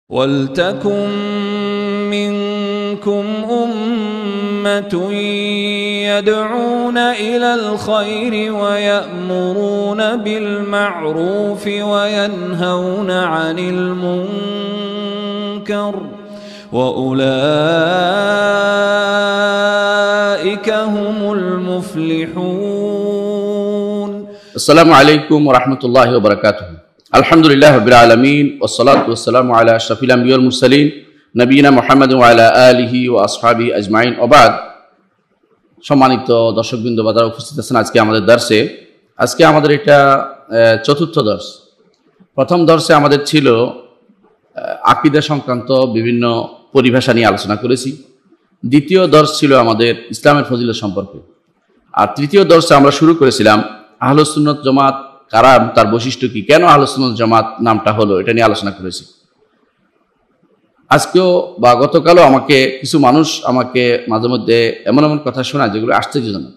وَلْتَكُنْ مِنْكُمْ أُمَّةٌ يَدْعُونَ إِلَى الْخَيْرِ وَيَأْمُرُونَ بِالْمَعْرُوفِ وَيَنْهَوْنَ عَنِ الْمُنْكَرِ وَأُولَئِكَ هُمُ الْمُفْلِحُونَ. السلام عليكم ورحمة الله وبركاته. আলহামদুলিল্লাহ রাব্বিল আলামিন ওয়াসসালাতু ওয়াসসালামু আলা আশরাফিল আমবিয়া ওয়াল মুরসালিন নবিয়িনা মুহাম্মাদ ওয়া আলা আলিহি ওয়া আসহাবিহি আজমাইন। ওয়া বাদ। সম্মানিত দর্শকবৃন্দ, বাজার উপস্থিত আছেন আজকে আমাদের দর্শে। আজকে আমাদের এটা চতুর্থ দর্শ। প্রথম দর্শে আমাদের ছিল আকীদা সংক্রান্ত বিভিন্ন পরিভাষা নিয়ে আলোচনা করেছি। দ্বিতীয় দর্শ ছিল আমাদের ইসলামের ফজিলত সম্পর্কে। আর তৃতীয় দর্শে আমরা শুরু করেছিলাম আহলুস সুন্নাত জামাত কারা, তার বৈশিষ্ট্য কি, কেন আহলুস সুন্নাত জামাত নামটা হলো, এটা নিয়ে আলোচনা করেছি। আজকেও বা গতকালও কিছু মানুষ আমাকে মাঝে মধ্যে এমন এমন কথা শোনায় যেগুলো আশ্চর্যজনক।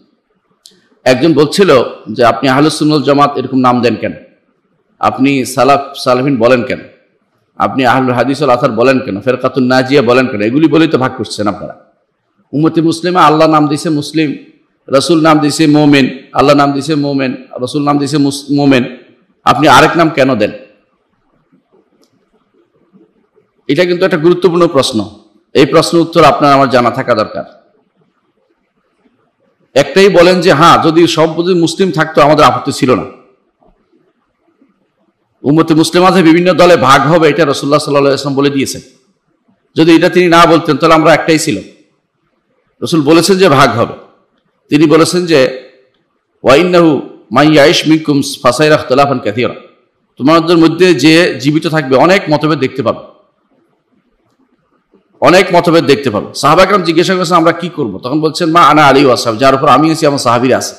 একজন বলছিল যে আপনি আহলুস সুন্নাত জামাত এরকম নাম দেন কেন, আপনি সালাফিন বলেন কেন, আপনি আহলুল হাদিস ওয়াল আসার বলেন কেন, ফেরকাতুন নাজিয়া বলেন কেন, এগুলি বলেই তো ভাগ করছেন আপনারা। উম্মতে মুসলিমে আল্লাহ নাম দিয়েছে মুসলিম, রসুল নাম দিয়েছে মোমেন, আল্লাহ নাম দিয়েছে মোমেন, রসুল নাম দিয়েছে মোমেন, আপনি আরেক নাম কেন দেন? এটা কিন্তু একটা গুরুত্বপূর্ণ প্রশ্ন। এই প্রশ্নের উত্তর আপনার আমার জানা থাকা দরকার। একটাই বলেন যে হ্যাঁ, যদি সব মুসলিম থাকতো আমাদের আপত্তি ছিল না। উম্মতে মুসলিম আছে বিভিন্ন দলে ভাগ হবে, এটা রাসূলুল্লাহ সাল্লাল্লাহু আলাইহি ওয়াসাল্লাম বলে দিয়েছেন। যদি এটা তিনি না বলতেন তাহলে আমরা একটাই ছিল। রাসূল বলেছেন যে ভাগ হবে। তিনি বলেছেন যে ওয়াইন্নাহু মান ইয়াইশ মিনকুম ফাসাইরা ইখতিলাফান কাসীরা, তোমাদের মধ্যে যে জীবিত থাকবে অনেক মতভেদ দেখতে পাবে, অনেক মতভেদ দেখতে পাবে। সাহাবা কেরাম জিজ্ঞাসা করেছেন আমরা কি করব? তখন বলছেন মা আনা আলী ওয়া আসহাব, যার উপর আমি আছি আমার সাহাবীরা আছে,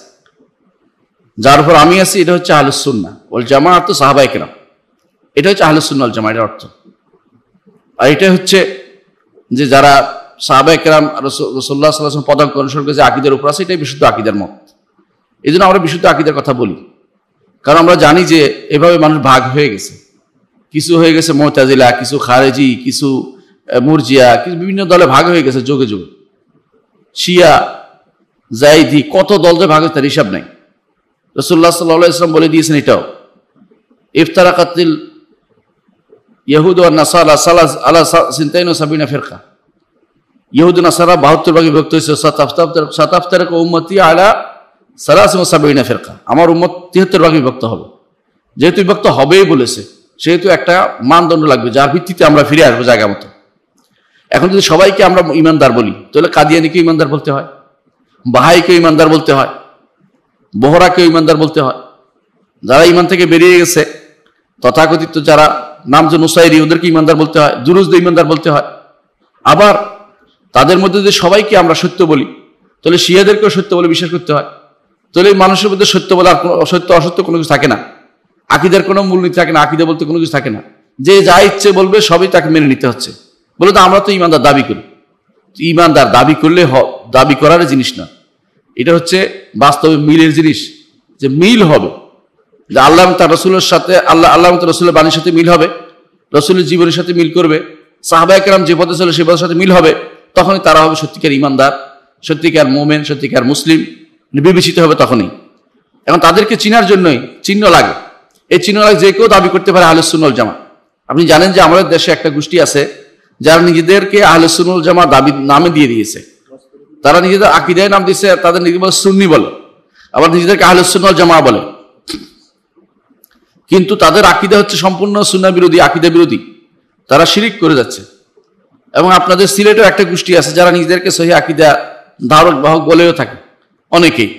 যার উপর আমি আছি এটা হচ্ছে আহলুস সুন্নাহ ওয়াল জামাআত সাহাবায়ে কেরাম, এটা হচ্ছে আহলুস সুন্নাহ ওয়াল জামাআতের অর্থ। আর এটা হচ্ছে যে যারা সাহাবায়ে কেরাম রাসূলুল্লাহ সাল্লাল্লাহু আলাইহি ওয়াসাল্লাম পদাঙ্ক অনুসরণ করে যে আকীদার উপর আছে, এটাই বিশুদ্ধ আকীদার মত। এই জন্য আমরা বিশুদ্ধ আকীদার কথা বলি, কারণ আমরা জানি যে এভাবে মানুষ ভাগ হয়ে গেছে। কিছু হয়ে গেছে মুতাজিলা, কিছু খারেজি, কিছু মুরজিয়া, কিছু বিভিন্ন দলে ভাগ হয়ে গেছে যুগে যুগে। শিয়া, জাইদি, কত দল যে ভাগ হয়েছে তার হিসাব নাই। রাসূলুল্লাহ সাল্লাল্লাহু আলাইহি ওয়াসাল্লাম বলে দিয়েছেন এটাও, ইফতারাকাতিল ইয়াহুদ ওয়ান নাসারা আলা সিনতাইন ওয়া সাবিনা ফিরকা, ইহুদ নাসারা 72 ভাগে বিভক্ত হয়েছে। সাতাফতারাক উম্মতি আলা সালাসিন ওয়া সাবিনা ফিরকা, আমার উম্মত 73 ভাগে বিভক্ত হবে। যেহেতু বিভক্ত হবেই বলেছে, সেহেতু একটা মানদণ্ড লাগবে যার ভিত্তিতে আমরা ফিরে আসবো জায়গা মতো। এখন যদি সবাইকে আমরা ইমানদার বলি, তাহলে কাদিয়ানিকে ইমানদার বলতে হয়, বাহাইকে ইমানদার বলতে হয়, বহরাকেও ইমানদার বলতে হয়। যারা ইমান থেকে বেরিয়ে গেছে, তথাকথিত যারা নাম যে নুসাইরি, ওদেরকে ইমানদার বলতে হয়, দুরুজদের ইমানদার বলতে হয়। আবার তাদের মধ্যে যদি সবাইকে আমরা সত্য বলি, তাহলে শিয়াদেরকেও সত্য বলে বিশ্বাস করতে হয়। তাহলে মানুষের মধ্যে সত্য বলে আর সত্য অসত্য কোনো কিছু থাকে না, আকীদার কোনো মূলনীতি থাকে না, আকীদা বলতে কোনো কিছু থাকে না। যে যা ইচ্ছে বলবে সবই তাকে মেনে নিতে হচ্ছে। বলে তো আমরা তো ইমানদার দাবি করি। ইমানদার দাবি করলে দাবি করার জিনিস না, এটা হচ্ছে বাস্তবে মিলের জিনিস। যে মিল হবে, যে আল্লাহ তার রসুলের সাথে আল্লাহ তার রসুলের বাণীর সাথে মিল হবে, রসুলের জীবনের সাথে মিল করবে, সাহাবায়ে কেরাম যে পথে চলে সে পথের সাথে মিল হবে, তখনই তারা হবে সত্যিকার ইমানদার, সত্যিকার মোমেন, সত্যিকার মুসলিম, বিবেচিত হবে তখনই। এখন তাদেরকে চিনার জন্যই চিহ্ন লাগে। এই চিহ্ন লাগে যে কেউ দাবি করতে পারে আহলুস সুন্নাহ ওয়াল জামাত। আপনি জানেন যে আমাদের দেশে একটা গোষ্ঠী আছে যারা নিজেদেরকে আহলুস সুন্নাহ ওয়াল জামাত দাবি নামে দিয়ে দিয়েছে। তারা নিজেদের আকীদায় নাম দিয়েছে, তাদের নিজেদের বলে সুন্নি বলে, আবার নিজেদেরকে আহলুস সুন্নাহ ওয়াল জামাত বলে। কিন্তু তাদের আকীদা হচ্ছে সম্পূর্ণ সুন্নাহ বিরোধী, আকীদা বিরোধী। তারা শিরিক করে যাচ্ছে। এবং আপনাদের সিলেটেও একটা গোষ্ঠী আছে যারা নিজেদেরকে সহিহ আকীদা ধারক বাহক বলেও থাকে অনেকেই।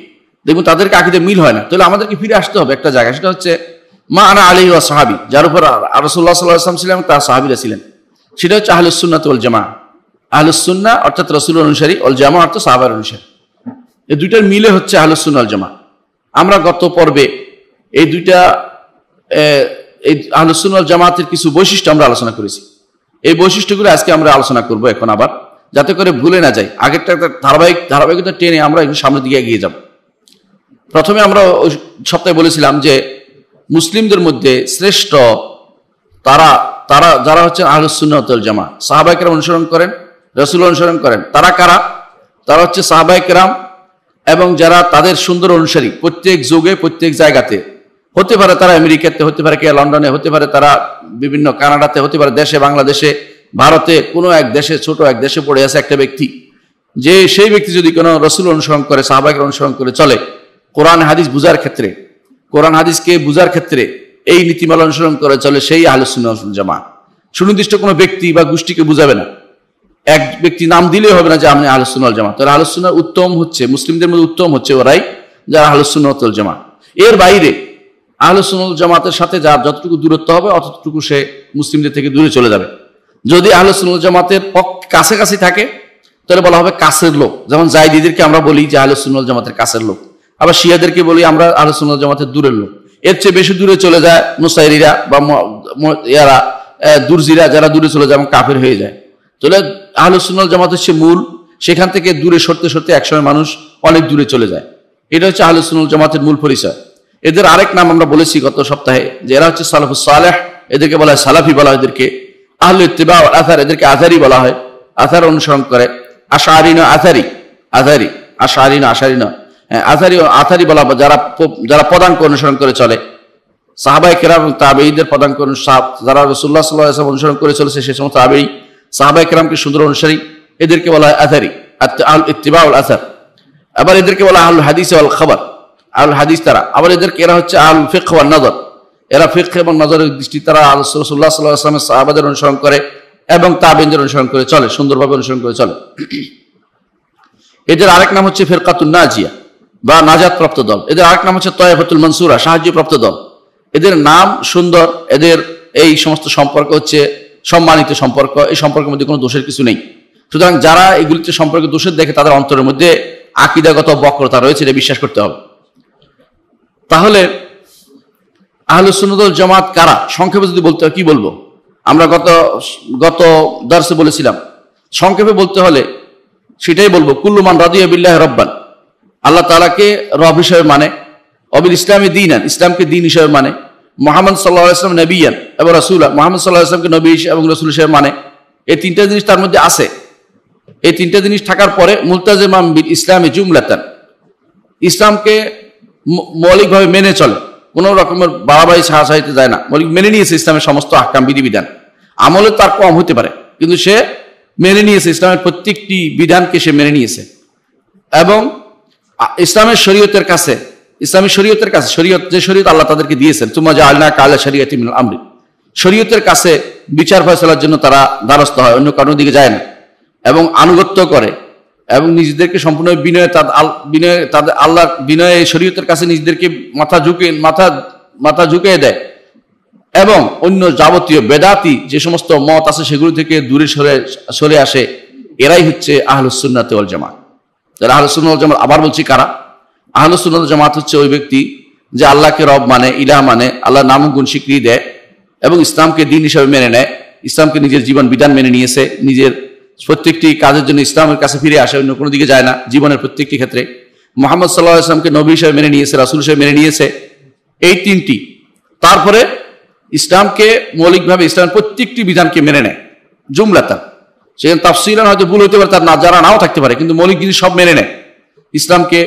দেখুন তাদেরকে আকীদা মিল হয় না। তাহলে আমাদেরকে ফিরে আসতে হবে একটা জায়গায়, সেটা হচ্ছে মা আনা আলাইহি ওয়া সাহাবী, যার উপর রাসূলুল্লাহ সাল্লাল্লাহু আলাইহি ওয়াসাল্লাম ছিলেন, তার সাহাবীরা ছিলেন, সেটা হচ্ছে আহলুস সুন্নাহ ওয়াল জামাআহ। আহলুস সুন্নাহ অর্থাৎ রাসূলের অনুসারী, ওয়াল জামাআহ অর্থাৎ সাহাবার অনুসারী। এই দুইটার মিলে হচ্ছে আহলুস সুন্নাহ ওয়াল জামাআহ। আমরা গত পর্বে এই দুইটা এই আহলুস সুন্নাহ ওয়াল জামাআতের কিছু বৈশিষ্ট্য আমরা আলোচনা করেছি। এই বৈশিষ্ট্যগুলো আজকে আমরা আলোচনা করব এখন আবার, যাতে করে ভুলে না যাই। আগেরটা একটা ধারাবাহিকতা টেনে আমরা একটু সামনের দিকে এগিয়ে যাব। প্রথমে আমরা ওই সপ্তাহে বলেছিলাম যে মুসলিমদের মধ্যে শ্রেষ্ঠ তারা তারা যারা হচ্ছেন আহলুস সুন্নাত ওয়াল জামাত, সাহাবায়ে কেরাম অনুসরণ করেন, রাসূল অনুসরণ করেন, তারা কারা? তারা হচ্ছে সাহাবায়ে কেরাম এবং যারা তাদের সুন্দর অনুসারী প্রত্যেক যুগে প্রত্যেক জায়গাতে, হতে পারে তারা আমেরিকাতে, হতে পারে কে লন্ডনে, হতে পারে তারা বিভিন্ন কানাডাতে, হতে পারে দেশে, বাংলাদেশে, ভারতে, কোনো এক দেশে, ছোট এক দেশে পড়ে আছে একটা ব্যক্তি, যে সেই ব্যক্তি যদি কোনো রাসূল অনুসরণ করে, সাহাবায়ে কেরাম অনুসরণ করে চলে, কোরআন হাদিস বুঝার ক্ষেত্রে, কোরআন হাদিসকে বুঝার ক্ষেত্রে এই নীতিমালা অনুসরণ করে চলে, সেই আহলুস সুন্নাহ ওয়াল জামাত। সুনির্দিষ্ট কোনো ব্যক্তি বা গোষ্ঠীকে বুঝাবে না, এক ব্যক্তি নাম দিলেই হবে না যে আপনি আহলুস সুন্নাহ ওয়াল জামাত। তাহলে আহলুস সুন্নাহ উত্তম হচ্ছে, মুসলিমদের মধ্যে উত্তম হচ্ছে ওরাই যারা আহলুস সুন্নাহ ওয়াল জামাত। এর বাইরে আহলুস সুন্নাহ ওয়াল জামাতের সাথে যার যতটুকু দূরত্ব হবে অতটুকু সে মুসলিমদের থেকে দূরে চলে যাবে। যদি আহলুস সুন্নাহ ওয়াল জামাতের কাছাকাছি থাকে তাহলে বলা হবে কাছের লোক, যেমন জাইদিদেরকে আমরা বলি যে আহলুস সুন্নাহ ওয়াল জামাতের কাছের লোক, আবার শিয়াদেরকে বলি আমরা আহলুস সুন্নাহ ওয়াল জামাতের দূরের লোক। এর চেয়ে বেশি দূরে চলে যায় নুসাইরিরা বা ইয়ারা দুরজিরা, যারা দূরে চলে যায় এবং কাফের হয়ে যায়। তাহলে আহলুস সুন্নাহ ওয়াল জামাত হচ্ছে মূল, সেখান থেকে দূরে সরতে সরতে একসময় মানুষ অনেক দূরে চলে যায়। এটা হচ্ছে আহলুস সুন্নাহ ওয়াল জামাতের মূল পরিচয়। এদের আরেক নাম আমরা বলেছি গত সপ্তাহে যে এরা হচ্ছে সালাফুস সালেহ, এদেরকে বলা হয় সালাফি বলা হয়, এদেরকে আহলু ইত্তিবা ওয়াল আসার, এদেরকে আযারি বলা হয়, আসার অনুসরণ করে। আশআরী না আযারি, আযারি, আশআরী না আশআরী না, আযারি ও আথারি বলা, যারা পদাঙ্ক অনুসরণ করে চলে, সাহাবায়ে কেরাম এবং তাবেঈদের পদাঙ্ক যারা রাসূলুল্লাহ সাল্লাল্লাহু আলাইহি ওয়াসাল্লাম অনুসরণ করে চলেছে সেই সমস্ত তাবেঈ সাহাবায়ে কেরামকে সুন্দর অনুসারী, এদেরকে বলা হয় আযারি, আহলু ইত্তিবা ওয়াল আসার। আবার এদেরকে বলা হয় আহলুল হাদিস ওয়াল খবর, আহলুল হাদিস তারা। আবার এদেরকে এরা হচ্ছে আহলুল ফিকহ ওয়ান নজর, এরা ফিকহ এবং নজরের দৃষ্টি তারা রাসূলুল্লাহ সাল্লাল্লাহু আলাইহি ওয়াসাল্লামের সাহাবাদের অনুসরণ করে এবং তাবেঈদের অনুসরণ করে চলে, সুন্দরভাবে অনুসরণ করে চলে। এদের আরেক নাম হচ্ছে ফিরকাতুন নাজিয়া বা নাজাত প্রাপ্ত দল, এদের আরেক নাম হচ্ছে তায়েফাতুল মানসুরা, সাহায্যপ্রাপ্ত দল। এদের নাম সুন্দর, এদের এই সমস্ত সম্পর্ক হচ্ছে সম্মানিত সম্পর্ক, এই সম্পর্কের মধ্যে কোনো দোষের কিছু নেই। সুতরাং যারা এগুলিতে সম্পর্কে দোষের দেখে তাদের অন্তরের মধ্যে আকীদাগত বক্রতা রয়েছে, এটা বিশ্বাস করতে হবে। তাহলে আহলুস সুন্নাহ ওয়াল জামাত কারা, সংক্ষেপে যদি বলতে হয় কি বলবো? আমরা গত দর্সে বলেছিলাম সংক্ষেপে বলতে হলে সেটাই বলবো, কুল্লু মান রাদিয়া বিল্লাহি রাব্বান, আল্লাহ তাআলাকে রব হিসেবে মানে, অবিল ইসলামী দীনান, ইসলামকে দিন হিসেবে মানে, মুহাম্মদ সাল্লাল্লাহু আলাইহি ওয়াসাল্লাম নবিয়ান এবং রাসূলা, মুহাম্মদ সাল্লাল্লাহু আলাইহি ওয়াসাল্লামকে নবী এবং রাসূল হিসেবে মানে। এই তিনটা জিনিস তার মধ্যে আছে। এই তিনটা জিনিস থাকার পরে মুলতাজিমান বিল ইসলামি জুমলাতান, ইসলামকে মৌলিকভাবে মেনে চলে, কোনো রকমের বাড়াবাড়ি ছাড়াছাড়িতে যায় না, মৌলিক মেনে নিয়েছে ইসলামের সমস্ত আহকাম বিধিবিধান। আমলে তার কম হতে পারে কিন্তু সে মেনে নিয়েছে, ইসলামের প্রত্যেকটি বিধানকে সে মেনে নিয়েছে। এবং ইসলামের শরীয়তের কাছে, ইসলামী শরীয়তের কাছে, শরীয়ত যে শরীয়ত আল্লাহ তাদেরকে দিয়েছেন, তুমা জাআলনাকা আলা শরীআতিন মিনাল আমরি, শরীয়তের কাছে বিচার ফয়সালার জন্য তারা দ্বারস্থ হয়, অন্য কারোর দিকে যায় না, এবং আনুগত্য করে এবং নিজেদেরকে সম্পূর্ণ তাদের আল্লাহর বিনয়ে শরীয়তের কাছে নিজেদেরকে মাথা ঝুঁকে দেয় এবং অন্য যাবতীয় বেদাতি যে সমস্ত মত আছে সেগুলো থেকে দূরে সরে আসে। এরাই হচ্ছে আহলুস সুন্নাত ওয়াল জামাত। তাহলে আহলুস সুন্নাত ওয়াল জামাত, আবার বলছি কারা? আহলুস সুন্নাত ওয়াল জামাত হচ্ছে ওই ব্যক্তি যে আল্লাহকে রব মানে, ইলাহ মানে, আল্লাহর নাম গুণ স্বীকৃতি দেয় এবং ইসলামকে দিন হিসাবে মেনে নেয়, ইসলামকে নিজের জীবন বিধান মেনে নিয়েছে, নিজের প্রত্যেকটি কাজের জন্য ইসলামের কাছে ফিরে আসে, অন্য কোনো দিকে যায় না জীবনের প্রত্যেকটি ক্ষেত্রে। মুহাম্মদ সাল্লাল্লাহু আলাইহি ওয়াসাল্লামকে নবী হিসেবে মেনে নিয়েছে, রাসূল হিসেবে মেনে নিয়েছে। এই তিনটি, তারপরে ইসলামকে মৌলিকভাবে ইসলামের প্রত্যেকটি বিধানকে মেনে নেয় জুমলাতান। সেখানে তাফসীরান হয়তো ভুল হতে পারে, তার যারা নাও থাকতে পারে, কিন্তু মৌলিক জিনিস সব মেনে নেয়, ইসলামকে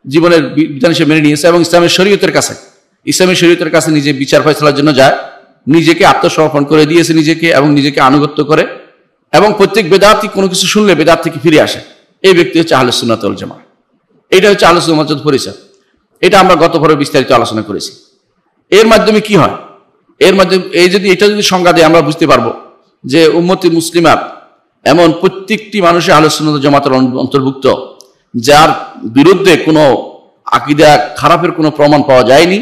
জীবনের বিধান হিসেবে মেনে নিয়েছে এবং ইসলামের শরীয়তের কাছে, ইসলামী শরীয়তের কাছে নিজে বিচার ফয়সালার জন্য যায়, নিজেকে আত্মসমর্পণ করে দিয়েছে নিজেকে এবং নিজেকে আনুগত্য করে, এবং প্রত্যেক বেদাতি কোনো কিছু শুনলে বেদাত থেকে ফিরে আসে। এই ব্যক্তি হচ্ছে আহলুস সুন্নাত ওয়াল জামাত। এটা হচ্ছে আহলুস সুন্নাত ওয়াল জামাতের পরিচয়। এটা আমরা গত পর্বে বিস্তারিত আলোচনা করেছি। এর মাধ্যমে কি হয়? এর মাধ্যমে এটা যদি সংজ্ঞা দেয় আমরা বুঝতে পারবো যে উম্মতে মুসলিমাত এমন প্রত্যেকটি মানুষের আহলুস সুন্নাত ওয়াল জামাতের অন্তর্ভুক্ত যার বিরুদ্ধে কোনো আকীদা খারাপের কোনো প্রমাণ পাওয়া যায়নি।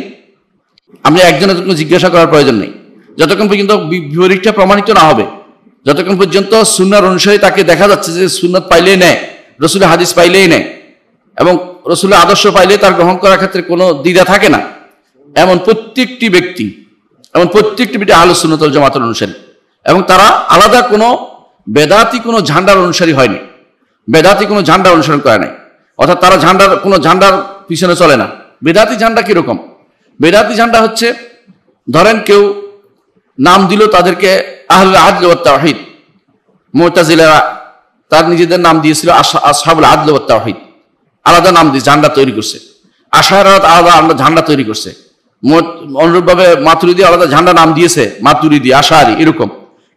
আমরা একজনের জন্য জিজ্ঞাসা করার প্রয়োজন নেই, যতক্ষণ পর্যন্ত বিপরীতটা প্রমাণিত না হবে, যতক্ষণ পর্যন্ত সুন্নাহর অনুসারী তাকে দেখা যাচ্ছে যে সুন্নাত পাইলেই নেয়, রাসূলের হাদিস পাইলেই নেয় এবং রাসূলের আদর্শ পাইলে তার গ্রহণ করার ক্ষেত্রে কোনো দ্বিধা থাকে না, এমন প্রত্যেকটি ব্যক্তি আহলুস সুন্নাত ওয়াল জামাতের অনুসারী। এবং তারা আলাদা কোনো বেদাতি কোনো ঝান্ডার অনুসারী হয়নি, বেদাতি কোনো ঝান্ডার অনুসরণ করে নাই, অর্থাৎ তারা কোনো ঝান্ডার পিছনে চলে না। বেদাতি ঝান্ডা কিরকম? বেদাতি ঝান্ডা হচ্ছে, ধরেন কেউ নাম দিল তাদেরকে আহলুল আদল ওয়াত তাওহীদ। মুতাজিলারা তার নিজেদের নাম দিয়েছিল আসহাবুল আদল ওয়াত তাওহীদ, আলাদা নাম দিয়ে ঝান্ডা তৈরি করছে। আশায়রা আলাদা ঝান্ডা তৈরি করছে। অনুরূপভাবে মাতুরিদি আলাদা ঝান্ডা নাম দিয়েছে, মাতুরিদি, আশারি এরকম।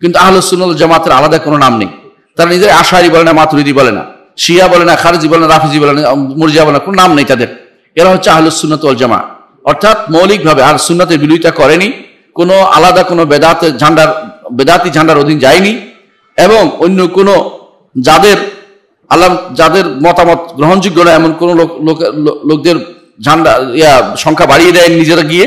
কিন্তু আহলুস সুন্নাহ ওয়াল জামাতের আলাদা কোনো নাম নেই। তারা নিজের আশারি বলে না, মাতুরিদি বলে না, শিয়া বলে না, খারিজি বলে না, রাফিজি বলে না, মুরজিয়া বলে না, কোনো নাম নেই তাদের। এরা হচ্ছে আহলুস সুন্নাহ ওয়াল জামা, অর্থাৎ মৌলিকভাবে আর সুন্নাতের বিরোধিতা করেনি, কোনো আলাদা কোনো বেদাতি ঝান্ডার অধীন যায়নি, এবং অন্য কোনো যাদের মতামত গ্রহণযোগ্য না এমন কোন লোকদের ঝান্ডা সংখ্যা বাড়িয়ে দেয় নিজেরা গিয়ে,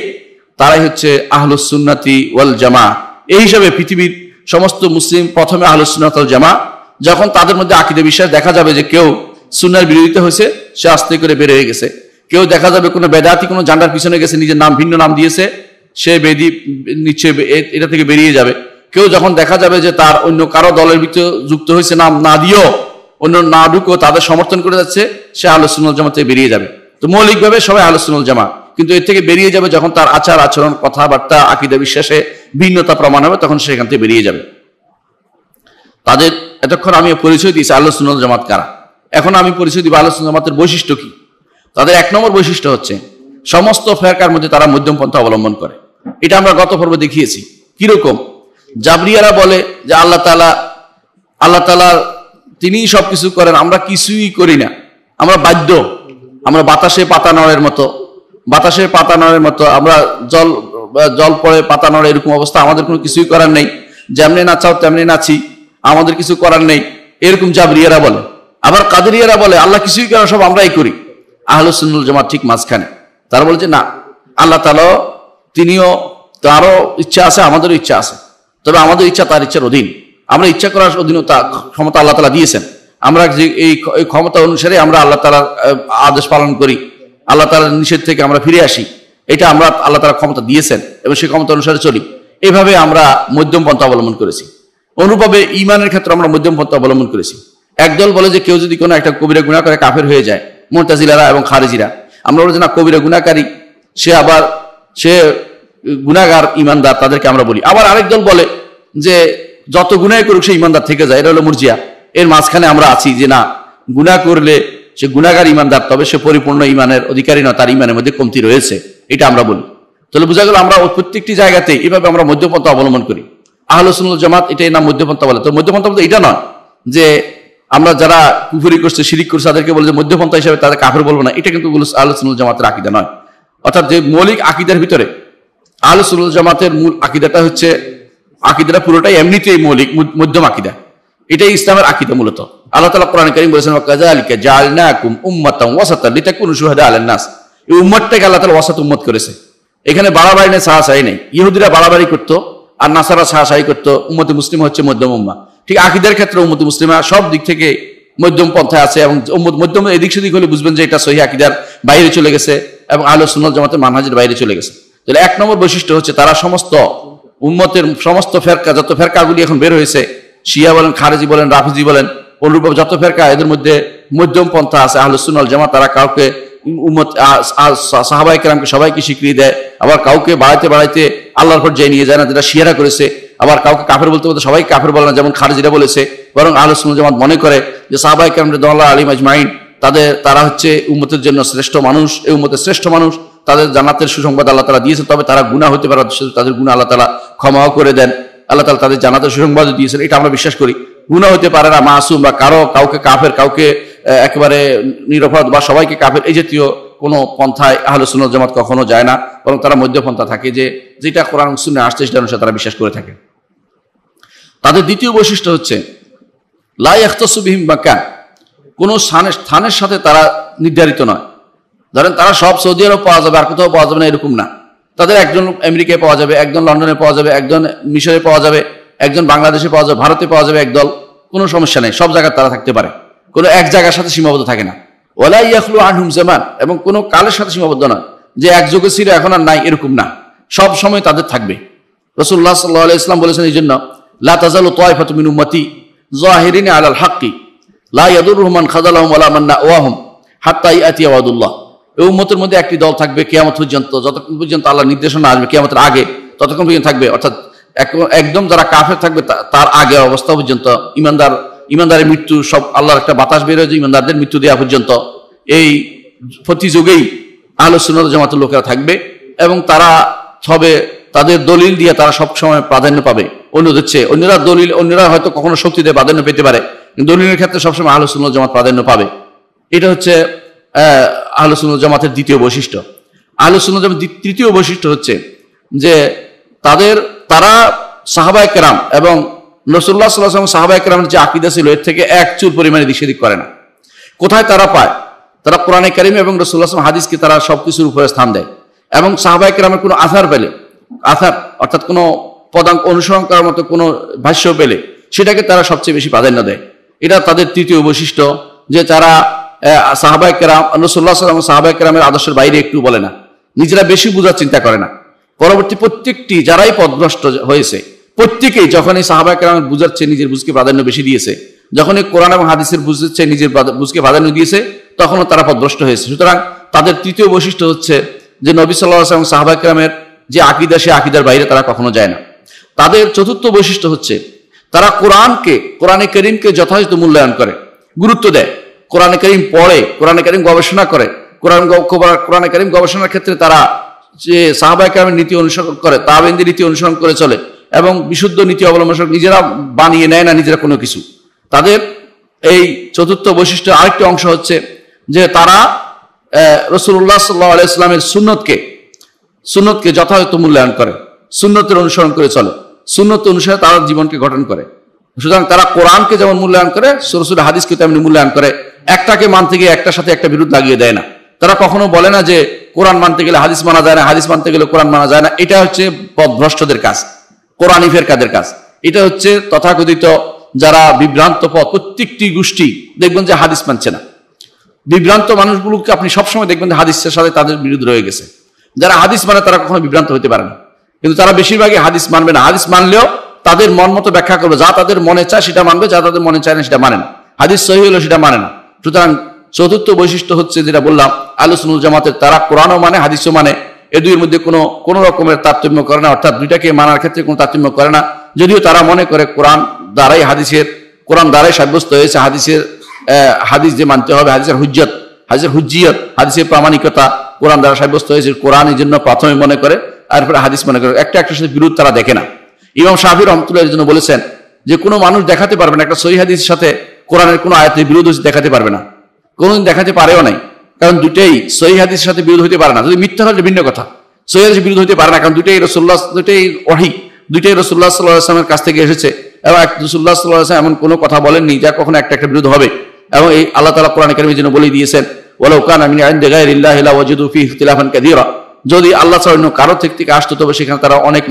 তারাই হচ্ছে আহলুস সুন্নাতি ওয়াল জামা। এই হিসাবে পৃথিবীর সমস্ত মুসলিম প্রথমে আহলুস সুন্নাত ওয়াল জামা। যখন তাদের মধ্যে আকীদা বিশ্বাস দেখা যাবে যে কেউ সুন্নার বিরোধিতা হয়েছে, সে আস্তে করে বের হয়ে গেছে। কেউ দেখা যাবে কোনো বেদাতি কোনো ঝান্ডার পিছনে গেছে, নিজের নাম ভিন্ন নাম দিয়েছে, সে নিচ্ছে এটা থেকে বেরিয়ে যাবে। কেউ যখন দেখা যাবে যে তার অন্য কারো দলের ভিতরে যুক্ত হয়েছে, নাম না দিয়েও অন্য না ঢুকেও তাদের সমর্থন করে যাচ্ছে, সে আহলুস সুন্নাহ ওয়াল জামাত থেকে বেরিয়ে যাবে। তো মৌলিকভাবে সবাই আহলুস সুন্নাহ ওয়াল জামাত, কিন্তু এর থেকে বেরিয়ে যাবে যখন তার আচার আচরণ, কথাবার্তা, আকীদা বিশ্বাসে ভিন্নতা প্রমাণ হবে, তখন সে এখান থেকে বেরিয়ে যাবে। তাদের এতক্ষণ আমি পরিচয় দিয়েছি আহলুস সুন্নাহ ওয়াল জামাত কারা। এখন আমি পরিচয় দিব আহলুস সুন্নাহ ওয়াল জামাতের বৈশিষ্ট্য কি। তাদের 1 নম্বর বৈশিষ্ট্য হচ্ছে সমস্ত ফেরকার মধ্যে তারা মধ্যম পন্থা অবলম্বন করে। এটা আমরা গত পর্বে দেখিয়েছি। কিরকম? জাবরিয়ারা বলে যে আল্লাহ তাআলা তিনিই সবকিছু করেন, আমরা কিছুই করি না, আমরা বাধ্য, আমরা বাতাসে পাতা নড়ের মতো, আমরা জল পড়ে পাতা নড়ে এরকম অবস্থা, আমাদের কোনো কিছুই করার নেই, যেমনি নাচাও তেমনি নাচি, আমাদের কিছু করার নেই, এরকম জাবরিয়ারা বলে। আবার কাদেরিয়ারা বলে আল্লাহ কিছুই করেন, সব আমরাই করি। আহলুস সুন্নাহ ওয়াল জামাত ঠিক মাঝখানে। তারা বলে যে না, আল্লাহ তাআলা তিনিও, তারও ইচ্ছা আছে, আমাদেরও ইচ্ছা আছে, তবে আমাদের ইচ্ছা তার ইচ্ছার অধীন। আমরা ইচ্ছা করার অধীনতা ক্ষমতা আল্লাহ তাআলা দিয়েছেন। আমরা যে এই ক্ষমতা অনুসারে আমরা আল্লাহ তাআলার আদেশ পালন করি, আল্লাহ তাআলার নিষেধ থেকে আমরা ফিরে আসি, এটা আমরা আল্লাহ তাআলা ক্ষমতা দিয়েছেন এবং সেই ক্ষমতা অনুসারে চলি। এভাবে আমরা মধ্যম পন্থা অবলম্বন করেছি। অনুরূপভাবে ঈমানের ক্ষেত্রে আমরা মধ্যম পন্থা অবলম্বন করেছি। একদল বলে যে কেউ যদি কোনো একটা কবিরা গুনাহ করে কাফের হয়ে যায়, মুতাজিলারা এবং খারিজিরা। আমরা বলি যে না, কবিরা গুনাহকারী, সে গুনাহগার, ঈমানদার, তাদেরকে আমরা বলি। আবার আরেক দল বলে যে যত গুনাহ করুক সে ঈমানদার থেকে যায়, এটা হলো মুরজিয়া। এর মাঝখানে আমরা আছি যে না, গুনাহ করলে সে গুনাহগার ঈমানদার, তবে সে পরিপূর্ণ ঈমানের অধিকারী নয়, তার ঈমানের মধ্যে কমতি রয়েছে, এটা আমরা বলি। তাহলে বোঝা গেল আমরা প্রত্যেকটি জায়গাতেই এভাবে আমরা মধ্যপন্থা অবলম্বন করি। আহলুস সুন্নাহ ওয়াল জামাত এটাই নাম মধ্যপন্থা বলে। তো মধ্যপন্থা বলতে এটা নয় যে আমরা যারা কুফরি করছে, শিরিক করছে, তাদেরকে বলে যে মধ্যপন্থা হিসেবে তাদের কাফের বলবো না, এটা কিন্তু আহলুস সুন্নাহ ওয়াল জামাতের আকীদা নয়। অর্থাৎ যে মৌলিক আকীদার ভিতরে আহলুস সুন্নাহ ওয়াল জামাতের মূল আকীদাটা হচ্ছে, আকীদাটা পুরোটাই এমনিতেই মৌলিক মধ্যম আকীদা, এটাই ইসলামের আকীদা মূলত। আল্লাহ তাআলা কোরআনে কারীম বলেছেন ওয়াকাযালিকা জাআলনাকুম উম্মাতান ওয়াসাতান লিতাকুনু শুহাদা আলান নাস। এই উম্মতটাকে আল্লাহ তাআলা ওয়াসাত উম্মত করেছে। এখানে বাড়াবাড়ি নেই, ছাড়াছাড়ি নেই। ইহুদিরা বাড়াবাড়ি করতো আর নাসারা ছাড়াছাড়ি করতো, উম্মতে মুসলিম হচ্ছে মধ্যম উম্মাহ। ঠিক আকীদার ক্ষেত্রে উম্মতে মুসলিমা সব দিক থেকে মধ্যম পন্থায় আছে, এবং মধ্যম এদিক সেদিক হলে বুঝবেন যে এটা সহিহ আকীদার বাইরে চলে গেছে এবং আহলুস সুন্নাহ ওয়াল জামাতের মানহাজের বাইরে চলে গেছে। তাহলে 1 নম্বর বৈশিষ্ট্য হচ্ছে তারা সমস্ত উম্মতের সমস্ত ফেরকা, যত ফেরকাগুলি এখন বের হয়েছে, শিয়া বলেন, খারেজি বলেন, রাফিজি বলেন, অনুরূপভাবে যত ফেরকা, এদের মধ্যে মধ্যম পন্থা আছে আহলুস সুন্নাহ ওয়াল জামাত। তারা কাউকে উম্মত সাহাবায়ে কেরামকে সবাইকে স্বীকৃতি দেয়, আবার কাউকে বাড়াইতে আল্লাহর পর্যায়ে নিয়ে যায় না, যেটা শিয়ারা করেছে। আবার কাউকে কাফের বলতে সবাইকে কাফের বলে না, যেমন খারিজিরা বলেছে। বরং আহলুস সুন্নাহ ওয়াল জামাত মনে করে যে সাহাবায়ে কেরাম রাদিয়াল্লাহু আলাইহিম আজমাইন, তারা হচ্ছে উম্মতের জন্য শ্রেষ্ঠ মানুষ, এই উম্মতের শ্রেষ্ঠ মানুষ, তাদের জান্নাতের সুসংবাদ আল্লাহ তাআলা দিয়েছেন। তবে তারা গুনাহ হতে পারে, তাদের গুনাহ আল্লাহ তাআলা ক্ষমাও করে দেন, আল্লাহ তাআলা তাদের জান্নাতের সুসংবাদ দিয়েছেন, এটা আমরা বিশ্বাস করি। গুনাহ হতে পারে না, মাসুম বা কাউকে কাফের, কাউকে একেবারে নিরপরাধ বা সবাইকে কাফের, এই জাতীয় কোনো পন্থায় আহলুস সুন্নাহ ওয়াল জামাত কখনো যায় না। বরং তারা মধ্যপন্থা থাকে, যেটা কোরআন সুন্নাহ আসছে সেটা অনুসারে তারা বিশ্বাস করে থাকে। তাদের দ্বিতীয় বৈশিষ্ট্য হচ্ছে লা ইয়াখতাসু বিহিম মাকান, কোনো স্থানের সাথে তারা নির্ধারিত নয়। ধরেন তারা সব সৌদি আরব পাওয়া যাবে আর কোথাও পাওয়া যাবে না, এরকম না। তাদের একজন আমেরিকায় পাওয়া যাবে, একজন লন্ডনে পাওয়া যাবে, একজন মিশরে পাওয়া যাবে, একজন বাংলাদেশে পাওয়া যাবে, ভারতে পাওয়া যাবে একদল, কোনো সমস্যা নেই, সব জায়গায় তারা থাকতে পারে, কোনো এক জায়গার সাথে সীমাবদ্ধ থাকে না। ওয়ালা ইয়াখলু আনহুম জামান, এবং কোনো কালের সাথে সীমাবদ্ধ নয়, যে এক যুগে ছিল এখন আর নাই, এরকম না, সব সময় তাদের থাকবে। রাসূলুল্লাহ সাল্লাল্লাহু আলাইহি ওয়াসাল্লাম বলেছেন এই জন্য, লা তাযালু তায়ফাতু মিন উম্মতি যাহিরিনা আলাল হাক্কি লা ইয়াদুররুহুম মান খাযালাহুম ওয়ালা মান নাওয়াহুম হাত্তা ইয়াতি ওয়াদুল্লাহ। এই উম্মতের মধ্যে একটি দল থাকবে কিয়ামত পর্যন্ত, যতক্ষণ পর্যন্ত আল্লাহর নির্দেশনা আসবে, কিয়ামতের আগে ততক্ষণ পর্যন্ত থাকবে। অর্থাৎ একদম যারা কাফের থাকবে তার আগের অবস্থা পর্যন্ত, ইমানদারের মৃত্যু সব আল্লাহর একটা বাতাস বের হয়ে ইমানদারদের মৃত্যু দেওয়া পর্যন্ত এই প্রতি যুগেই আহলে সুন্নাত ওয়াল জামাতের লোকেরা থাকবে, এবং তারা হবে তাদের দলিল দিয়ে তারা সবসময় প্রাধান্য পাবে অন্যদের চেয়ে। অন্যরা হয়তো কখনো শক্তিতে প্রাধান্য পেতে পারে, কিন্তু দলিলের ক্ষেত্রে সবসময় আহলে সুন্নাত ওয়াল জামাত প্রাধান্য পাবে। এটা হচ্ছে আহলে সুন্নাত ওয়াল জামাতের দ্বিতীয় বৈশিষ্ট্য। আহলে সুন্নাত ওয়াল জামাতের তৃতীয় বৈশিষ্ট্য হচ্ছে যে তারা সাহাবায়ে কেরাম এবং রাসূলুল্লাহ সাল্লাল্লাহু আলাইহি ওয়াসাল্লাম সাহাবায়ে কেরামের যে আকীদা ছিল এর থেকে এক চুল পরিমাণে দিক সেদিক করে না। কোথায় তারা পায়? তারা কোরআনে কারীম এবং রাসূলুল্লাহ সাল্লাল্লাহু আলাইহি ওয়াসাল্লাম হাদিসকে তারা সবকিছুর উপরে স্থান দেয়, এবং সাহাবায়ে কেরামের কোনো আথার পেলে, অর্থাৎ কোনো পদাঙ্ক অনুসরণ করার মতো কোনো ভাষ্য পেলে সেটাকে তারা সবচেয়ে বেশি প্রাধান্য দেয়। এটা তাদের তৃতীয় বৈশিষ্ট্য, যে তারা সাহাবায়ে কেরাম রাসূলুল্লাহ সাল্লাল্লাহু আলাইহি ওয়াসাল্লাম সাহাবায়ে কেরামের আদর্শের বাইরে একটু বলে না, নিজেরা বেশি বোঝার চিন্তা করে না। পরবর্তী প্রত্যেকটি যারাই পথভ্রষ্ট হয়েছে প্রত্যেকেই যখন এই সাহাবায়ে কেরামের বুঝাচ্ছে নিজের বুঝকে প্রাধান্য বেশি দিয়েছে, যখন এই কোরআন এবং হাদিসের বুঝছে নিজের বুঝকে প্রাধান্য দিয়েছে, তখনও তারা পথভ্রষ্ট হয়েছে। সুতরাং তাদের তৃতীয় বৈশিষ্ট্য হচ্ছে যে নবী সাল্লাল্লাহু আলাইহি ওয়াসাল্লাম সাহাবায়ে কেরামের যে আকীদা, সে আকীদার বাইরে তারা কখনো যায় না। তাদের চতুর্থ বৈশিষ্ট্য হচ্ছে তারা কোরআনে কারীমকে যথাযথ মূল্যায়ন করে, গুরুত্ব দেয়, কোরআনে কারীম পড়ে, কোরআনে কারীম গবেষণা করে, কোরআনে কারীম গবেষণার ক্ষেত্রে তারা যে সাহাবায়ে কেরামের নীতি অনুসরণ করে, তাবেঈনদের নীতি অনুসরণ করে চলে, এবং বিশুদ্ধ নীতি অবলম্বন নিজেরা বানিয়ে নেয় না নিজেরা কোনো কিছু। তাদের এই চতুর্থ বৈশিষ্ট্য আরেকটি অংশ হচ্ছে যে তারা রাসূলুল্লাহ সাল্লাল্লাহু আলাইহি ওয়াসাল্লামের সুন্নতকে যথাযথ মূল্যায়ন করে, সুন্নতের অনুসরণ করে চলে, সুন্নত অনুসারে তারা জীবনকে গঠন করে। সুতরাং তারা কোরআনকে যেমন মূল্যায়ন করে, রাসূলের হাদিসকে তেমনি মূল্যায়ন করে, একটাকে মানতে গিয়ে একটার সাথে একটা বিরোধ লাগিয়ে দেয় না। তারা কখনো বলে না যে কোরআন মানতে গেলে হাদিস মানা যায় না, হাদিস মানতে গেলে কোরআন মানা যায় না। এটা হচ্ছে পথভ্রষ্টদের কাজ, কোরআনী ফেরকাদের কাজ। এটা হচ্ছে তথাকথিত যারা বিভ্রান্ত পথ, প্রত্যেকটি গোষ্ঠী দেখবেন যে হাদিস মানছে না। বিভ্রান্ত মানুষগুলোকে আপনি সবসময় দেখবেন যে হাদিসের সাথে তাদের বিরোধ রয়ে গেছে। যারা হাদিস মানে তারা কখনো বিভ্রান্ত হতে পারে না, কিন্তু তারা বেশিরভাগই হাদিস মানবে না। হাদিস মানলেও তাদের মন মতো ব্যাখ্যা করবে, যা তাদের মনে চায় সেটা মানবে, যা তাদের মনে চায় না সেটা মানে না। হাদিস সহিহ হলো সেটা মানে না। সুতরাং চতুর্থ বৈশিষ্ট্য হচ্ছে যেটা বললাম, আহলে সুন্নাত ওয়াল জামাতের তারা কোরআনও মানে হাদিসও মানে, এই দুইয়ের মধ্যে কোনো রকমের তারতম্য করে না, অর্থাৎ দুইটাকে মানার ক্ষেত্রে কোনো তারতম্য করে না। যদিও তারা মনে করে কোরআন দ্বারাই সাব্যস্ত হয়েছে হাদিস যে মানতে হবে, হাদিসের হুজ্জিয়ত, হাদিসের প্রামাণিকতা কোরআন দ্বারা সাব্যস্ত হয়েছে, কোরআন এই জন্য প্রথমে মনে করে, তারপরে হাদিস মনে করে। একটার সাথে বিরোধ তারা দেখে না। ইমাম শাফিঈ রাহমাতুল্লাহ এর জন্য বলেছেন যে কোনো মানুষ দেখাতে পারবে না একটা সহিহ হাদিসের সাথে কোরআনের কোনো আয়াতের বিরোধ দেখাতে পারবে না, কোনোদিন দেখাতে পারেও নাই। কারণ দুটেই সহিহ হাদিসের সাথে বিরোধ হতে পারে না। যদি মিথ্যা হলে ভিন্ন কথা, সহিহ হাদিসের বিরোধ হতে পারে না, কারণ দুটাই ওহী, দুইটাই রাসূলুল্লাহ সাল্লাল্লাহু আলাইহি ওয়াসাল্লামের কাছ থেকে এসেছে, এবং রাসূলুল্লাহ সাল্লাল্লাহু আলাইহি ওয়াসাল্লাম এমন কোনো কথা বলেননি যা কখনো একটা বিরোধ হবে। এবং এই আল্লাহ তাআলা কোরআনে কারীমের জন্য বলে দিয়েছেন, ওয়ালাউ কানা মিন ইনদি গায়রিল্লাহি লাওয়াজিদু ফীহি ইখতিলাফান কাসীরা, যদি আল্লাহ ছাড়া অন্য কারো থেকে আসতো তবে সেখানে তারা অনেক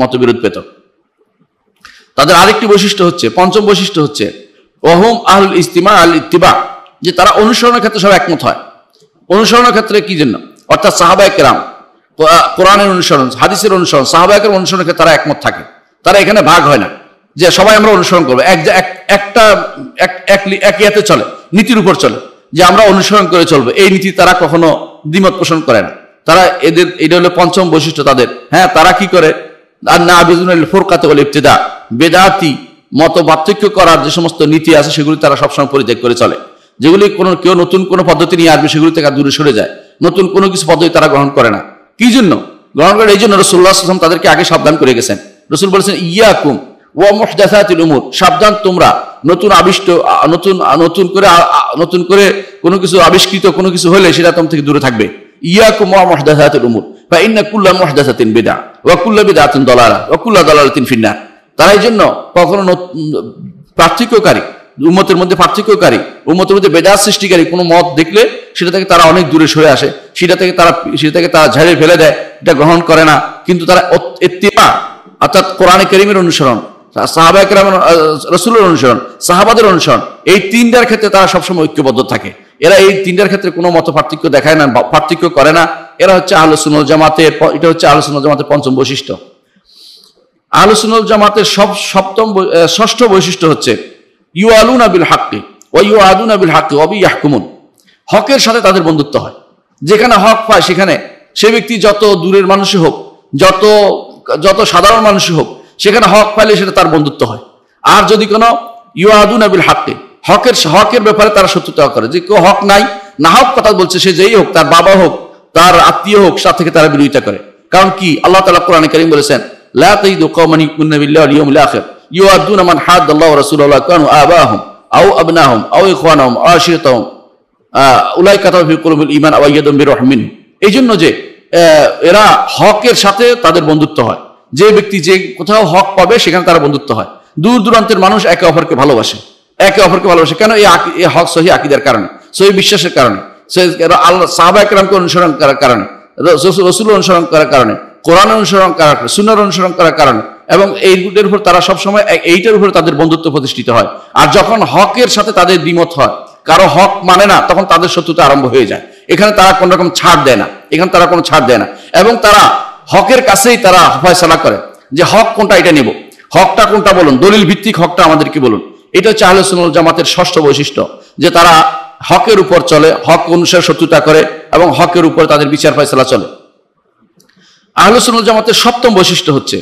মতবিরোধ পেত। তাদের আরেকটি বৈশিষ্ট্য হচ্ছে, পঞ্চম বৈশিষ্ট্য হচ্ছে ওয়াহুম আহলুল ইস্তিমা আল ইত্তিবা, যে তারা অনুসরণের ক্ষেত্রে সব একমত হয়। অনুসরণের ক্ষেত্রে কি জন্য? অর্থাৎ সাহাবায়ে কেরাম কোরআনের অনুসরণ, হাদিসের অনুসরণ, সাহাবায়ে কেরাম অনুসরণের ক্ষেত্রে তারা একমত থাকে। তারা এখানে ভাগ হয় না যে সবাই আমরা অনুসরণ করবো, একইয়াতে চলে, নীতির উপর চলে, যে আমরা অনুসরণ করে চলবো, এই নীতি তারা কখনো দ্বিমত পোষণ করে না। তারা এটা হলো পঞ্চম বৈশিষ্ট্য তাদের। হ্যাঁ, তারা কি করে? আর না আবিজুল ফুরকাত ওয়াল ইবতিদা, বেদাতি মত পার্থক্য করার যে সমস্ত নীতি আছে সেগুলি তারা সবসময় পরিত্যাগ করে চলে। যেগুলি কেউ নতুন কোনো পদ্ধতি নিয়ে আসবে সেগুলি থেকে দূরে সরে যায়, নতুন কোনো কিছু পদ্ধতি তারা গ্রহণ করে না। কি জন্য গ্রহণ করে? এই জন্য রাসূলুল্লাহ সাল্লাল্লাহু আলাইহি ওয়াসাল্লাম তাদেরকে আগে সাবধান করে গেছেন। রাসূল বলেছেন, ইয়াকুম ওয়া মুহদাসাতিল উমুর, সাবধান তোমরা নতুন করে কোনো কিছু আবিষ্কৃত কোনো কিছু হলে সেটা তোমার থেকে দূরে থাকবে। ইয়াকুম ওয়া মুহদাসাতিল উমুর ফা ইন্না কুল্লা মুহদাসাতিন বিদআ ওয়া কুল্লা বিদআতিন দালালা ওয়া কুল্লা দালালাতিন ফিন্নার। তারা এই জন্য কখনো পার্থক্যকারী, উম্মতের মধ্যে পার্থক্যকারী, উম্মতের মধ্যে বেদাত সৃষ্টিকারী কোনো মত দেখলে সেটা থেকে তারা অনেক দূরে সরে আসে, সেটা থেকে তারা ঝেড়ে ফেলে দেয়, এটা গ্রহণ করে না। কিন্তু তারা ইত্তিবা অর্থাৎ কোরআনে কারীমের অনুসরণ, সাহাবায়ে কেরাম রাসূলের অনুসরণ, সাহাবাদের অনুসরণ, এই তিনটার ক্ষেত্রে তারা সবসময় ঐক্যবদ্ধ থাকে। এরা এই তিনটার ক্ষেত্রে কোনো মত পার্থক্য দেখায় না, পার্থক্য করে না। এরা হচ্ছে আহলে সুন্নাত ওয়াল জামাতের, এটা হচ্ছে আহলে সুন্নাত ওয়াল জামাতের পঞ্চম বৈশিষ্ট্য। আহলে সুন্নাত ওয়াল জামাতের ষষ্ঠ বৈশিষ্ট্য হচ্ছে ইউআলুনা বিল হাক্কি ওয়া ইউআদুনা বিল হাক্কি ওয়া বিয়াহকুমুন, হকের সাথে তাদের বন্ধুত্ব হয়। যেখানে হক পায় সেখানে সে ব্যক্তি যত দূরের মানুষই হোক, যত সাধারণ মানুষই হোক, সেখানে হক পাইলে সেটা তার বন্ধুত্ব হয়। আর যদি কোনো ইউআদুনা বিল হাক্কি, হকের ব্যাপারে তারা শত্রুতা করে, যে কেউ হক নাই, না হক কথা বলছে, সে যেই হোক, তার বাবা হোক, তার আত্মীয় হোক, তার থেকে তারা বিরোধিতা করে। কারণ কি, আল্লাহ তাআলা কোরআনে কারীম বলেছেন, লা তাজিদু কওমান ইউমিনুনা বিল্লাহি ওয়াল ইয়াউমিল আখির ইউআদুনা মান হাদ্দাল্লাহু ওয়া রাসূলাহু কানু আবাহুম আও আবনাহুম আও ইখওয়ানাহুম আও আশিরাতাহুম উলাইকা কাতাবা ফি কুলুবিহিল ঈমান আও আইয়াদুহুম বিরুহিম মিন। এই জন্য যে এরা হকের সাথে তাদের বন্ধুত্ব হয়। যে ব্যক্তি যে কোথাও হক পাবে সেখানে তারা বন্ধুত্ব হয়। দূর দূরান্তের মানুষ একে অপরকে ভালোবাসে, কেন? এই হক সহি আকীদার কারণে, সহি বিশ্বাসের কারণে, আল্লাহ সাহাবায়ে কেরামকে অনুসরণ করার কারণে, রাসূল অনুসরণ করার কারণে, কোরআন অনুসরণ করার কারণে, সুন্নাহ অনুসরণ করার কারণে, এবং এইটার উপর তারা সবসময় এইটার উপর তাদের বন্ধুত্ব প্রতিষ্ঠিত হয়। আর যখন হকের সাথে তাদের দ্বিমত হয়, কারো হক মানে না, তখন তাদের শত্রুতা আরম্ভ হয়ে যায়। এখানে তারা কোন রকম ছাড় দেয় না, এবং তারা হকের কাছেই তারা ফয়সালা করে যে হক কোনটা, এটা নেব, হকটা কোনটা বলুন, দলিল ভিত্তিক হকটা আমাদেরকে বলুন। এটা হচ্ছে আহলে সুন্নাহ ওয়াল জামাতের ষষ্ঠ বৈশিষ্ট্য, যে তারা হকের উপর চলে, হক অনুসারে শত্রুতা করে, এবং হকের উপর তাদের বিচার ফয়সালা চলে। আহলে সুন্নাহ ওয়াল জামাতের সপ্তম বৈশিষ্ট্য হচ্ছে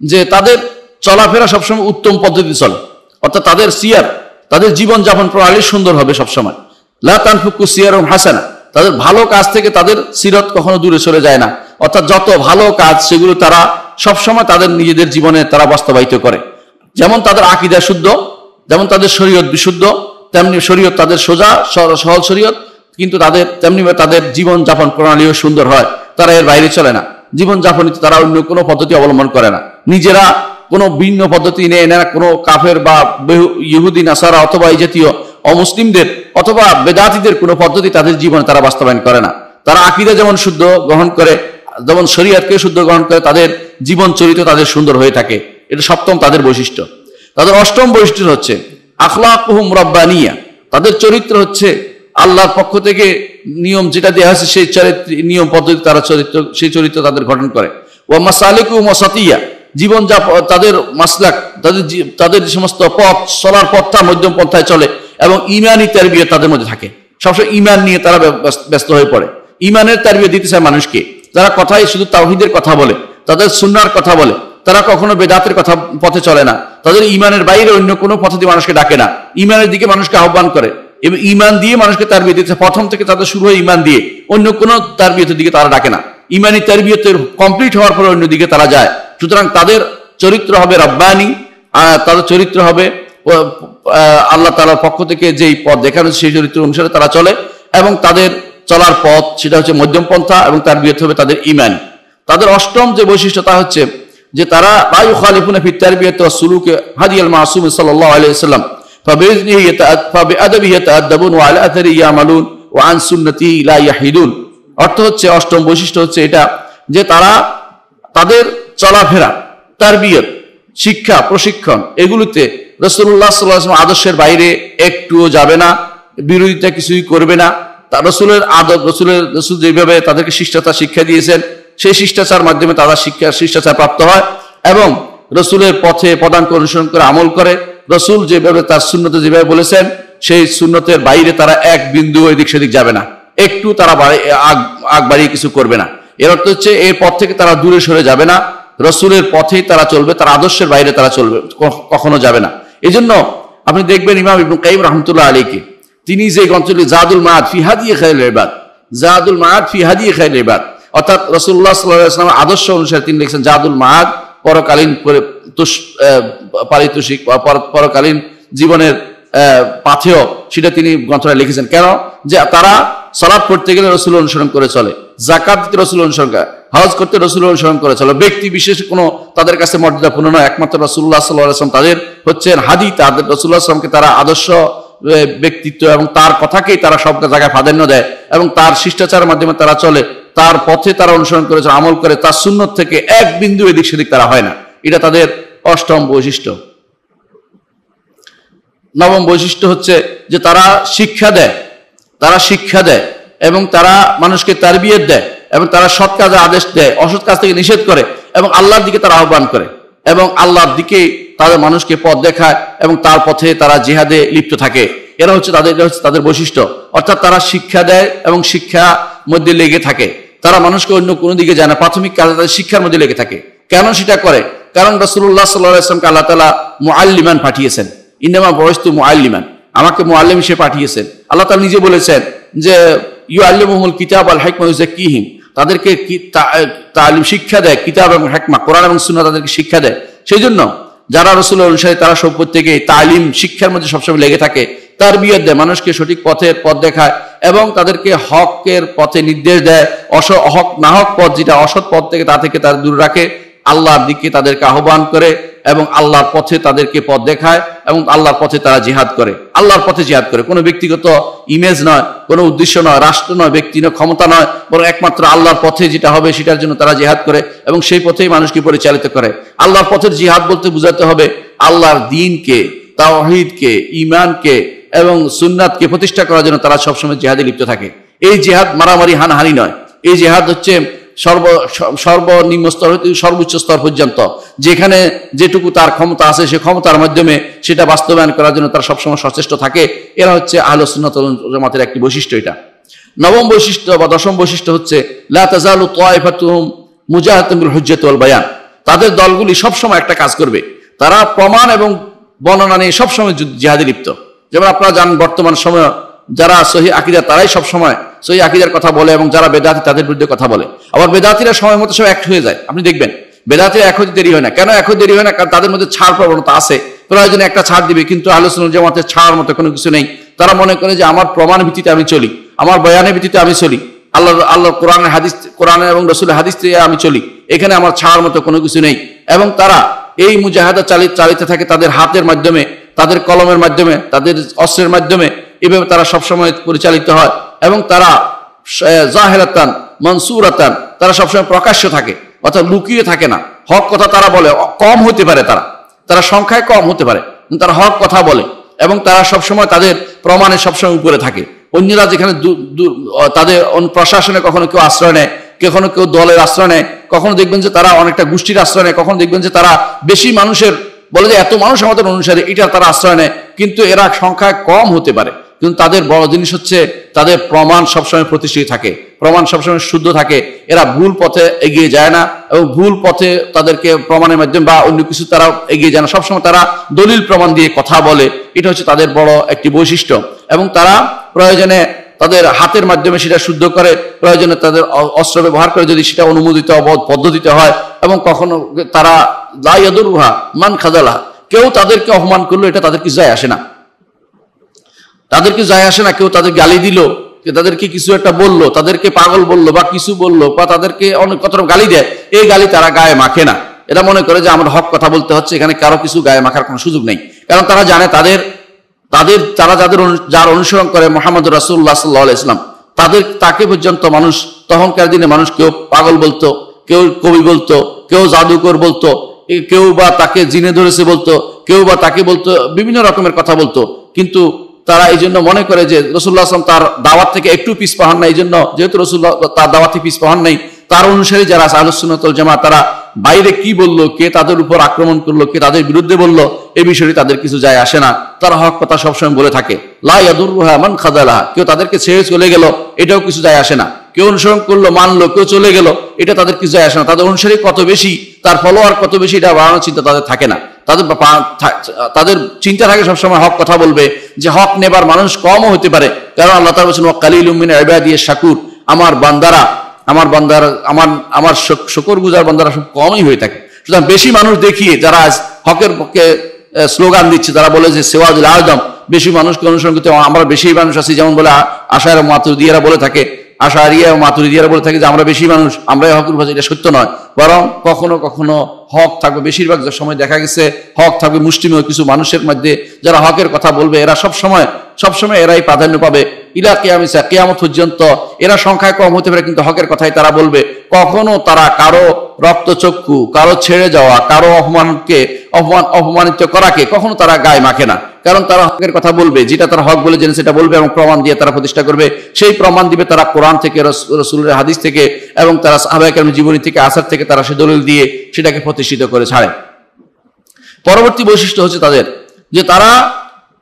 যে তাদের চলাফেরা সবসময় উত্তম পদ্ধতি চলে, অর্থাৎ তাদের সিয়ার, তাদের জীবনযাপন প্রণালী সুন্দর হবে সবসময়। লা তানফুকু সিয়ারুম হাসানা, তাদের ভালো কাজ থেকে তাদের সিরত কখনো দূরে সরে যায় না, অর্থাৎ যত ভালো কাজ সেগুলো তারা সবসময় তাদের নিজেদের জীবনে তারা বাস্তবায়িত করে। যেমন তাদের আকীদা শুদ্ধ, যেমন তাদের শরীয়ত বিশুদ্ধ, তেমনি শরীয়ত তাদের সোজা সহজ শরীয়ত, কিন্তু তেমনি তাদের জীবনযাপন প্রণালীও সুন্দর হয়। তারা এর বাইরে চলে না, জীবনযাপনে তারা অন্য কোনো পদ্ধতি অবলম্বন করে না, নিজেরা কোনো ভিন্ন পদ্ধতি নেয় না, কোনো কাফের বা ইহুদি নাসারা অথবা এই জাতীয় অমুসলিমদের অথবা বেদাতীদের কোনো পদ্ধতি তাদের জীবনে তারা বাস্তবায়ন করে না। তারা আকীদা যেমন শুদ্ধ গ্রহণ করে, যেমন শরীয়তকে শুদ্ধ গ্রহণ করে, তাদের জীবন চরিত্র তাদের সুন্দর হয়ে থাকে। এটা সপ্তম তাদের বৈশিষ্ট্য। তাদের অষ্টম বৈশিষ্ট্য হচ্ছে আখলাকুহুম রাব্বানিয়া, তাদের চরিত্র হচ্ছে আল্লাহর পক্ষ থেকে নিয়ম যেটা দেওয়া হয়েছে সেই নিয়ম পদ্ধতি তারা সেই চরিত্র তাদের গঠন করে। ওয়া মাসালিকুহুম ওয়াসাতিয়া, জীবনযাপন তাদের মাসলাক, তাদের যে সমস্ত পথ, চলার পথটা মধ্যম পন্থায় চলে, এবং ঈমানি তারবিয়ত তাদের মধ্যে থাকে। সবসময় ঈমান নিয়ে তারা ব্যস্ত হয়ে পড়ে, ঈমানের তারবিয়ত দিতে চায় মানুষকে। তারা কথাই শুধু তাওহীদের কথা বলে, তাদের সুন্নাহর কথা বলে, তারা কখনো বেদাতের কথা পথে চলে না, তাদের ঈমানের বাইরে অন্য কোনো পথে দিয়ে মানুষকে ডাকে না, ঈমানের দিকে মানুষকে আহ্বান করে, এবং ঈমান দিয়ে মানুষকে তারবিয়ত দিতে প্রথম থেকে তাদের শুরু হয় ঈমান দিয়ে, অন্য কোনো তারবিয়তের দিকে তারা ডাকে না। ঈমানি তারবিয়তের কমপ্লিট হওয়ার পর অন্য দিকে তারা যায়। সুতরাং তাদের চরিত্র হবে রব্বানি, তাদের চরিত্র হবে আল্লাহ তাআলার পক্ষ থেকে যেই পথ দেখানো সেই চরিত্র অনুসারে তারা চলে, এবং তাদের চলার পথ সেটা হচ্ছে মধ্যম পন্থা, এবং তারবিয়ত হবে তাদের ঈমান। তাদের অষ্টম যে বৈশিষ্ট্য তা হচ্ছে যে তারা লা ইউখালিফুনা ফি তারবিয়াতি ওয়াস সুলুকি হাদিয়াল মাসুম সাল্লাল্লাহু আলাইহি ওয়াসাল্লাম ফাবিআদাবিহি ইয়াতাআদ্দাবুন ওয়া আলা আথারিহি ইয়ামালুন ওয়া আন সুন্নতিহি লা ইয়াহিদুন। অর্থ হচ্ছে, অষ্টম বৈশিষ্ট্য হচ্ছে এটা যে তারা তাদের চলাফেরা, তারবিয়ত, শিক্ষা, প্রশিক্ষণ এগুলোতে রাসূলুল্লাহ সাল্লাল্লাহু আলাইহি ওয়াসাল্লাম আদর্শের বাইরে একটুও যাবে না, বিরোধিতা কিছুই করবে না। রসুলের আদব, রসুল যেভাবে তাদেরকে শিষ্টাচার শিক্ষা দিয়েছেন সেই শিষ্টাচার মাধ্যমে তারা শিষ্টাচার প্রাপ্ত হয়, এবং রসুলের পথে পদাঙ্ক অনুসরণ করে আমল করে। রসুল যেভাবে তার সুন্নতে যেভাবে বলেছেন সেই সুন্নতের বাইরে তারা এক বিন্দু এদিক সেদিক যাবে না, একটু তারা আগ বাড়িয়ে কিছু করবে না। এর অর্থ হচ্ছে এই পথ থেকে তারা দূরে সরে যাবে না, রসুলের পথেই তারা চলবে, তার আদর্শের বাইরে তারা চলবে, কখনো যাবে না। এই জন্য আপনি দেখবেন ইমাম ইবনে কাইয়িম রাহমাতুল্লাহ আলাইহি তিনি যে গ্রন্থটি জাদুল মাআদ ফি হাদি খায়রুল ইবাদ, জাদুল মাআদ ফি হাদি খায়রুল ইবাদ, অর্থাৎ রাসূলুল্লাহ সাল্লাল্লাহু আলাইহি ওয়াসাল্লামের আদর্শ অনুসারে তিনি লিখেছেন জাদুল মাআদ, পরকালীন পারিতোষিক পরকালীন জীবনের পাথেয়, সেটা তিনি গ্রন্থটা লিখেছেন। কেন? যে তারা সালাত পড়তে গেলে রসুল অনুসরণ করে চলে, যাকাত দিতে রসুল অনুসরণ করে, হজ করতে রসুল অনুসরণ করে চলে। ব্যক্তি বিশেষ কোনো তাদের কাছে মর্যাদাপূর্ণ নয়, একমাত্র রাসূলুল্লাহ সাল্লাল্লাহু আলাইহি ওয়াসাল্লাম তাদের হচ্ছেন হাদি, তাদের রাসূলুল্লাহ সাল্লাল্লাহু আলাইহি ওয়াসাল্লামকে তারা আদর্শ ব্যক্তিত্ব এবং তার কথাকেই তারা সব জায়গায় প্রাধান্য দেয়, এবং তার শিষ্টাচারের মাধ্যমে তারা চলে, তার পথে তারা অনুসরণ করেছে, আমল করে, তার সুন্নত থেকে এক বিন্দু এদিক সেদিক তারা হয় না। এটা তাদের অষ্টম বৈশিষ্ট্য। নবম বৈশিষ্ট্য হচ্ছে যে তারা শিক্ষা দেয়, এবং তারা মানুষকে তারবিয়ত দেয়, এবং তারা সৎ কাজের আদেশ দেয়, অসৎ কাজ থেকে নিষেধ করে, এবং আল্লাহর দিকে তারা আহ্বান করে, এবং আল্লাহর দিকে তাদের মানুষকে পথ দেখায়, এবং তার পথে তারা জিহাদে লিপ্ত থাকে। এরা হচ্ছে তাদের বৈশিষ্ট্য। অর্থাৎ তারা শিক্ষা দেয় এবং শিক্ষা মধ্যে লেগে থাকে, তারা মানুষকে অন্য কোনো দিকে যায় না, প্রাথমিক কাজে তাদের শিক্ষার মধ্যে লেগে থাকে। কেন সেটা করে? কারণ রাসূলুল্লাহ সাল্লাল্লাহু আলাইহি ওয়াসাল্লামকে আল্লাহ তাআলা মুআল্লিমান পাঠিয়েছেন। ইন্নামা বুইস্তু মুআল্লিমান, আমাকে মুআল্লিম হিসেবে পাঠিয়েছেন। আল্লাহ তাআলা নিজে বলেছেন যে ইউআল্লিমুহুল কিতাব ওয়াল হিকমা ওয়া ইউযাক্কিহিম, তাদেরকে তালিম শিক্ষা দেয়, কিতাব এবং হিকমা কোরআন এবং সুন্নাহ তাদেরকে শিক্ষা দেয়। সেই জন্য যারা রাসূলের অনুসারী তারা সব প্রত্যেকে তালিম শিক্ষার মধ্যে সবসময় লেগে থাকে, তারবিয়ত দেয়, মানুষকে সঠিক পথের পথ দেখায় এবং তাদেরকে হকের পথে নির্দেশ দেয়। হক না হক পথ যেটা অসৎ পথ থেকে তা থেকে তারা দূরে রাখে, আল্লাহর দিকে তাদেরকে আহ্বান করে এবং আল্লাহর পথে তাদেরকে পথ দেখায় এবং আল্লাহর পথে তারা জিহাদ করে, আল্লাহর পথে জিহাদ করে। কোনো ব্যক্তিগত ইমেজ নয়, কোনো উদ্দেশ্য নয়, রাষ্ট্র নয়, ব্যক্তি নয়, ক্ষমতা নয়, বরং একমাত্র আল্লাহর পথে যেটা হবে সেটার জন্য তারা জিহাদ করে এবং সেই পথেই মানুষকে পরিচালিত করে। আল্লাহর পথের জিহাদ বলতে বোঝাতে হবে আল্লাহর দ্বীনকে, তাওহীদকে, ঈমানকে এবং সুন্নাতকে প্রতিষ্ঠা করার জন্য তারা সবসময় জিহাদে লিপ্ত থাকে। এই জিহাদ মারামারি হানাহানি নয়, এই জিহাদ হচ্ছে সর্বনিম্ন স্তর হতে সর্বোচ্চ স্তর পর্যন্ত, যেখানে যেটুকু তার ক্ষমতা আছে সে ক্ষমতার মাধ্যমে সেটা বাস্তবায়ন করার জন্য তারা সবসময় সচেষ্ট থাকে। এরা হচ্ছে আহলুস সুন্নাত ওয়াল জামাতের একটি বৈশিষ্ট্য। এটা নবম বৈশিষ্ট্য বা দশম বৈশিষ্ট্য হচ্ছে লা তাজালু তায়ফাতুহুম মুজাহিদাতুন বিল হুজ্জাতি ওয়াল বায়ান, তাদের দলগুলি সবসময় একটা কাজ করবে, তারা প্রমাণ এবং বর্ণনা নিয়ে সবসময় জিহাদে লিপ্ত। যেমন আপনারা জানেন বর্তমান সময়ে যারা সহি আকীদা তারাই সবসময় সহি আকীদার কথা বলে এবং যারা বেদাতি তাদের বিরুদ্ধে কথা বলে। আবার বেদাতিরা সময় মতো সব এক হয়ে যায়, আপনি দেখবেন বেদাতিরা এক হতে দেরি হয় না। কেন এক হতে দেরি হয় না? কারণ তাদের মধ্যে ছাড় প্রবণতা আছে, প্রয়োজনে একটা ছাড় দিবে, কিন্তু আহলুস সুন্নাত ওয়াল জামাতের ছাড় মতো কোনো কিছু নেই। তারা মনে করে যে আমার প্রমাণ ভিত্তিতে আমি চলি, আমার বয়ানের ভিত্তিতে আমি চলি, আল্লাহ কোরআনের এবং রাসূলের হাদিস থেকে আমি চলি, এখানে আমার ছাড় মতো কোনো কিছু নেই। এবং তারা এই মুজাহাদা চালিতে থাকে তাদের হাতের মাধ্যমে, তাদের কলমের মাধ্যমে, তাদের অস্ত্রের মাধ্যমে, এভাবে তারা সবসময় পরিচালিত হয় এবং তারা জাহেরাতান মানসুরাতান, তারা সবসময় প্রকাশ্য থাকে, অর্থাৎ লুকিয়ে থাকে না। হক কথা তারা বলে, কম হতে পারে, তারা সংখ্যায় কম হতে পারে, কিন্তু তারা হক কথা বলে এবং তারা সবসময় তাদের প্রমাণে সবসময় উপরে থাকে। অন্যরা যেখানে তাদের প্রশাসনে কখনো কেউ আশ্রয় নেয়, কখনো কেউ দলের আশ্রয় নেয়, কখনো দেখবেন যে তারা অনেকটা গোষ্ঠীর আশ্রয় নেয়, কখনো দেখবেন যে তারা বেশি মানুষের বলে যে এত মানুষ আমাদের অনুসারী, এটা তারা আশ্রয় নেয়, কিন্তু এরা সংখ্যায় কম হতে পারে। কিন্তু তাদের বড় জিনিস হচ্ছে তাদের প্রমাণ সবসময় প্রতিষ্ঠিত থাকে, প্রমাণ সবসময় শুদ্ধ থাকে। এরা ভুল পথে এগিয়ে যায় না এবং ভুল পথে তাদেরকে প্রমাণের মাধ্যমে বা অন্য কিছু তারা এগিয়ে যায় না, সবসময় তারা দলিল প্রমাণ দিয়ে কথা বলে। এটা হচ্ছে তাদের বড় একটি বৈশিষ্ট্য। এবং তারা প্রয়োজনে তাদের হাতের মাধ্যমে সেটা শুদ্ধ করে, প্রয়োজনে তাদের অস্ত্র ব্যবহার করে যদি সেটা অনুমোদিত পদ্ধতিতে হয়। এবং কখনো তারা লা ইয়াদুরুহা মান খাযালা, কেউ তাদেরকে অপমান করলো এটা তাদের কিছু যায় আসে না, তাদেরকে যায় আসে না। কেউ তাদের গালি দিল, তাদেরকে কিছু একটা বললো, তাদেরকে পাগল বললো বা কিছু বললো বা তাদেরকে অনেক কত রকম গালি দেয়, এই গালি তারা গায়ে মাখে না। এরা মনে করে যে আমরা হক কথা বলতে হচ্ছে, এখানে কারো কিছু গায়ে মাখার কোনো সুযোগ নেই। কারণ তারা জানে তারা যার অনুসরণ করে মুহাম্মদ রাসূলুল্লাহ সাল্লাল্লাহু আলাইহি ওয়াসাল্লাম, তাকে পর্যন্ত মানুষ তখনকার দিনে মানুষ কেউ পাগল বলতো, কেউ কবি বলতো, কেউ জাদুকর বলতো, কেউ বা তাকে জিনে ধরেছে বলতো, কেউ বা তাকে বলতো বিভিন্ন রকমের কথা বলতো। কিন্তু তারা এই জন্য মনে করে যে রাসূলুল্লাহ সাল্লাল্লাহু আলাইহি ওয়াসাল্লাম তার দাওয়াত থেকে একটু পিছপা হন না। এই জন্য যেহেতু রাসূলুল্লাহ তার দাওয়াত থেকে পিছপা হন নাই, তার অনুসারী যারা আহলুস সুন্নাত ওয়াল জামাত, তারা বাইরে কি বললো, কে তাদের উপর আক্রমণ করলো, কে তাদের বিরুদ্ধে বললো, এই বিষয়টি তাদের কিছু যায় আসে না। তারা হক কথা সবসময় বলে থাকে। লা ইয়াদুরুহা মান খাযালাহা, কেউ তাদেরকে ছেড়ে চলে গেল এটাও কিছু যায় আসে না। কেউ অনুসরণ করলো, মানলো, কেউ চলে গেল, এটা তাদের কিছু যায় আসে না। তাদের অনুসারী কত বেশি, তার ফলোয়ার কত বেশি, এটা বাড়ানোর চিন্তা তাদের থাকে না। তাদের চিন্তা থাকে সবসময় হক কথা বলবে, যে হক নেবার মানুষ কমও হতে পারে। কারণ আল্লাহ তাআলা বলেছেন ওয়া কালিলুম মিন ইবাদিয়াশ শাকুর, আমার বান্দারা আমার শুকরগুজার বান্দারা খুব কমই হয়ে থাকে। সুতরাং বেশি মানুষ দেখিয়ে যারা হকের পক্ষে স্লোগান দিচ্ছে, তারা বলে যে সিরাজুল আযম, বেশি মানুষকে অনুসরণ করতে আমরা বেশি মানুষ আছি, যেমন বলে আশায়রা মাতুরিদিয়ারা বলে থাকে, আশারিয়া ও মাতুরিদিয়ারা বলে থাকে যে আমরা বেশি মানুষ, আমরাই হকের উপর। এটা সত্য নয়, বরং কখনো কখনো হক থাকবে, বেশিরভাগ সময় দেখা গেছে হক থাকবে মুষ্টিমেয় কিছু মানুষের মধ্যে, যারা হকের কথা বলবে। এরা সবসময় এরাই প্রাধান্য পাবে ইলা কিয়ামত, কিয়ামত পর্যন্ত। এরা সংখ্যায় কম হতে পারে, কিন্তু হকের কথাই তারা বলবে। কখনো তারা কারো রক্তচক্ষু, কারো ছেড়ে যাওয়া, কারো অপমানিত করাকে কখনো তারা গায়ে মাখে না। কারণ তারা হকের কথা বলবে, যেটা তারা হক বলে জেনে সেটা বলবে এবং প্রমাণ দিয়ে তারা প্রতিষ্ঠা করবে। সেই প্রমাণ দিবে তারা কোরআন থেকে, রাসূলের হাদিস থেকে এবং তারা সাহাবায়ে কেরামের জীবনী থেকে, আসার থেকে তারা সে দলিল দিয়ে সেটাকে প্রতিষ্ঠিত করে ছাড়ে। পরবর্তী বৈশিষ্ট্য হচ্ছে তাদের, যে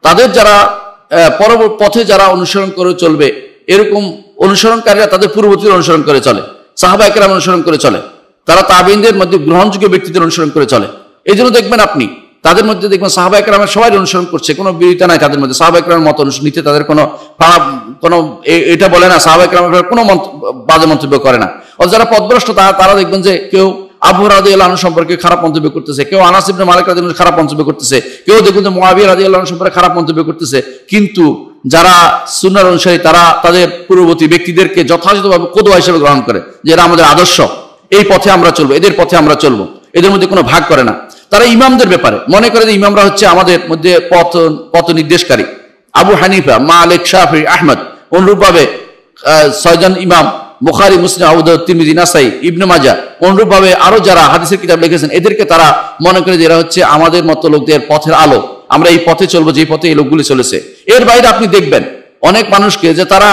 তাদের যারা পরবর্তী পথে যারা অনুসরণ করে চলবে, এরকম অনুসরণকারীরা তাদের পূর্ববর্তীদের অনুসরণ করে চলে, সাহাবায়ে কেরাম অনুসরণ করে চলে, তারা তাবেঈনদের মধ্যে গ্রহণযোগ্য ব্যক্তিদের অনুসরণ করে চলে। এই জন্য দেখবেন আপনি তাদের মধ্যে দেখবেন সাহাবায়ে কেরামের সবাই অনুসরণ করছে, কোনো বিরোধিতা নাই তাদের মধ্যে। সাহাবায়ে কেরামের মত অনুসরণ নিতে তাদের কোনো এটা বলে না, সাহাবায়ে কেরামের কোনো বাজে মন্তব্য করে না। যারা পথভ্রষ্ট তারা দেখবেন যে কেউ আবু হুরায়রা রাদিয়াল্লাহু আনহু সম্পর্কে খারাপ মন্তব্য করতেছে, কেউ আনাস ইবনে মালিক রাদিয়াল্লাহু আনহু খারাপ মন্তব্য করতেছে, কেউ দেখবেন যে মুআবিয়া রাদিয়াল্লাহু আনহু সম্পর্কে খারাপ মন্তব্য করতেছে। কিন্তু যারা সুন্নাহর অনুসারী তারা তাদের পূর্ববর্তী ব্যক্তিদেরকে যথাযথভাবে কদওয়া হিসেবে গ্রহণ করে, যে এরা আমাদের আদর্শ, এই পথে আমরা চলবো, এদের পথে আমরা চলবো, এদের মধ্যে কোনো ভাগ করে না। তারা ইমামদের ব্যাপারে মনে করে যে ইমামরা হচ্ছে আমাদের মধ্যে পথ নির্দেশকারী। আবু হানিফা, মালিক, শাফিঈ, আহমদ, অনুরূপভাবে 6 জন ইমাম বুখারী, মুসলিম, আবু দাউদ, তিরমিজি, নাসাই, ইবনে মাজাহ, অনুরূপভাবে আরো যারা হাদিসের কিতাব লিখেছেন, এদেরকে তারা মনে করে যে এরা হচ্ছে আমাদের মতো লোকদের পথের আলো, আমরা এই পথে চলবো যে পথে এই লোকগুলি চলেছে। এর বাইরে আপনি দেখবেন অনেক মানুষকে যে তারা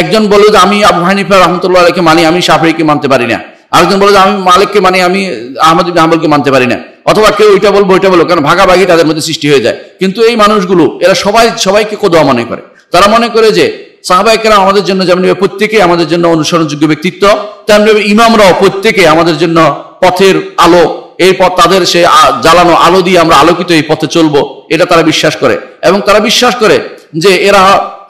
একজন বলে যে আমি আবু হানিফা রাহমাতুল্লাহ আলাইহিকে মানি, আমি শাফিঈকে মানতে পারি না, আরেকজন বলে যে আমি মালিককে মানি, আমি আহমদ ইবনে হাম্বলকে মানতে পারি না, অথবা কেউ এটা বলবো ওইটা বলবো, কারণ ভাগাভাগি তাদের মধ্যে সৃষ্টি হয়ে যায়। কিন্তু এই মানুষগুলো এরা সবাইকে কদওয়া মনে করে। তারা মনে করে যে সাহাবায়ে কেরাম আমাদের জন্য যেমন প্রত্যেকেই আমাদের জন্য অনুসরণযোগ্য ব্যক্তিত্ব, তেমনি ইমামরাও প্রত্যেকে আমাদের জন্য পথের আলো, এই পথ তাদের সে জ্বালানো আলো দিয়ে আমরা আলোকিত এই পথে চলবো, এটা তারা বিশ্বাস করে। এবং তারা বিশ্বাস করে যে এরা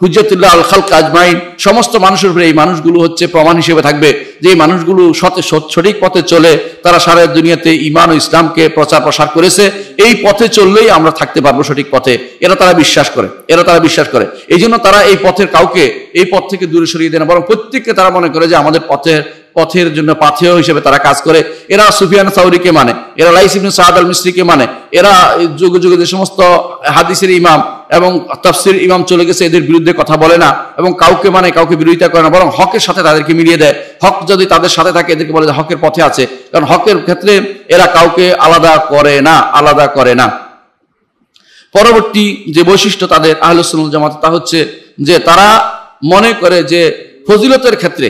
হুজ্জাতুল্লাহ আল খালক আজমাইন, সমস্ত মানুষের উপরে এই মানুষগুলো হচ্ছে প্রমাণ হিসেবে থাকবে যে এই মানুষগুলো সঠিক পথে চলে তারা সারা দুনিয়াতে ঈমান ও ইসলামকে প্রচার প্রসার করেছে, এই পথে চললেই আমরা থাকতে পারবো সঠিক পথে। তারা বিশ্বাস করে। এই জন্য তারা এই পথের কাউকে এই পথ থেকে দূরে সরিয়ে দেয় না, বরং প্রত্যেককে তারা মনে করে যে আমাদের পথের জন্য পাথেয় হিসেবে তারা কাজ করে। এরা সুফিয়ান সাউরিকে মানে, এরা লাইস ইবনে সাদ আল মিসরিকে মানে, এরা যুগে যুগে যে সমস্ত হাদিসের ইমাম এবং তাফসীর ইমাম চলে গেছে এদের বিরুদ্ধে কথা বলে না, এবং কাউকে মানে কাউকে বিরোধিতা করে না, বরং হকের সাথে তাদেরকে মিলিয়ে দেয়। হক যদি তাদের সাথে থাকে এদেরকে বলে যে হকের পথে আছে, কারণ হকের ক্ষেত্রে এরা কাউকে আলাদা করে না। পরবর্তী যে বৈশিষ্ট্য তাদের আহলুস সুন্নাহ ওয়াল জামাত, তা হচ্ছে যে তারা মনে করে যে ফজিলতের ক্ষেত্রে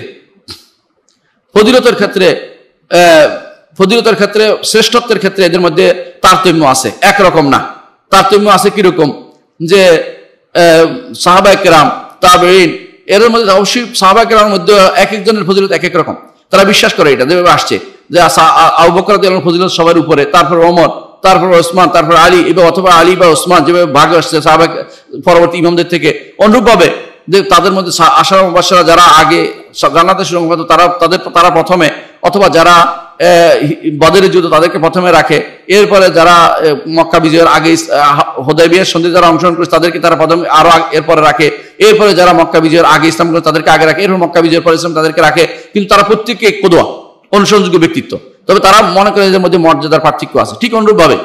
শ্রেষ্ঠত্বের ক্ষেত্রে এদের মধ্যে তারতম্য আছে, একরকম না। তারতম্য আছে কিরকম, যে সাহাবায়ে কেরাম, তাবেঈন, এর মধ্যে অবশ্যই সাহাবায়ে কেরামের মধ্যে এক একজনের ফজিলত এক এক রকম। তারা বিশ্বাস করে এটা যেভাবে আসছে যে আবু বকর রাদিয়াল্লাহু আনহু ফজিলত সবার উপরে, তারপর ওমর, তারপর ওসমান, তারপর আলী, অথবা আলী বা ওসমান, যেভাবে ভাগ আসছে সাহাবা পরবর্তী ইমামদের থেকে। অনুরূপভাবে যে তাদের মধ্যে আশারা মুবাশশারা যারা আগে জান্নাতে সুসংবাদ তারা প্রথমে, অথবা যারা বদরের যুদ্ধ তাদেরকে প্রথমে রাখে, এরপরে যারা মক্কা বিজয়ের আগে হুদায়বিয়ার সন্ধি যারা অংশগ্রহণ করেছে তাদেরকে তারা প্রথমে আরো এরপরে রাখে, এরপরে যারা মক্কা বিজয়ের আগে ইসলাম করে তাদেরকে আগে রাখে, এরপর মক্কা বিজয়ের পরে ইসলাম তাদেরকে রাখে। কিন্তু তারা প্রত্যেককে কদওয়া, অনুসরণযোগ্য ব্যক্তিত্ব। তবে তারা মনে করে এদের মধ্যে মর্যাদার পার্থক্য আছে। ঠিক অনুরূপভাবে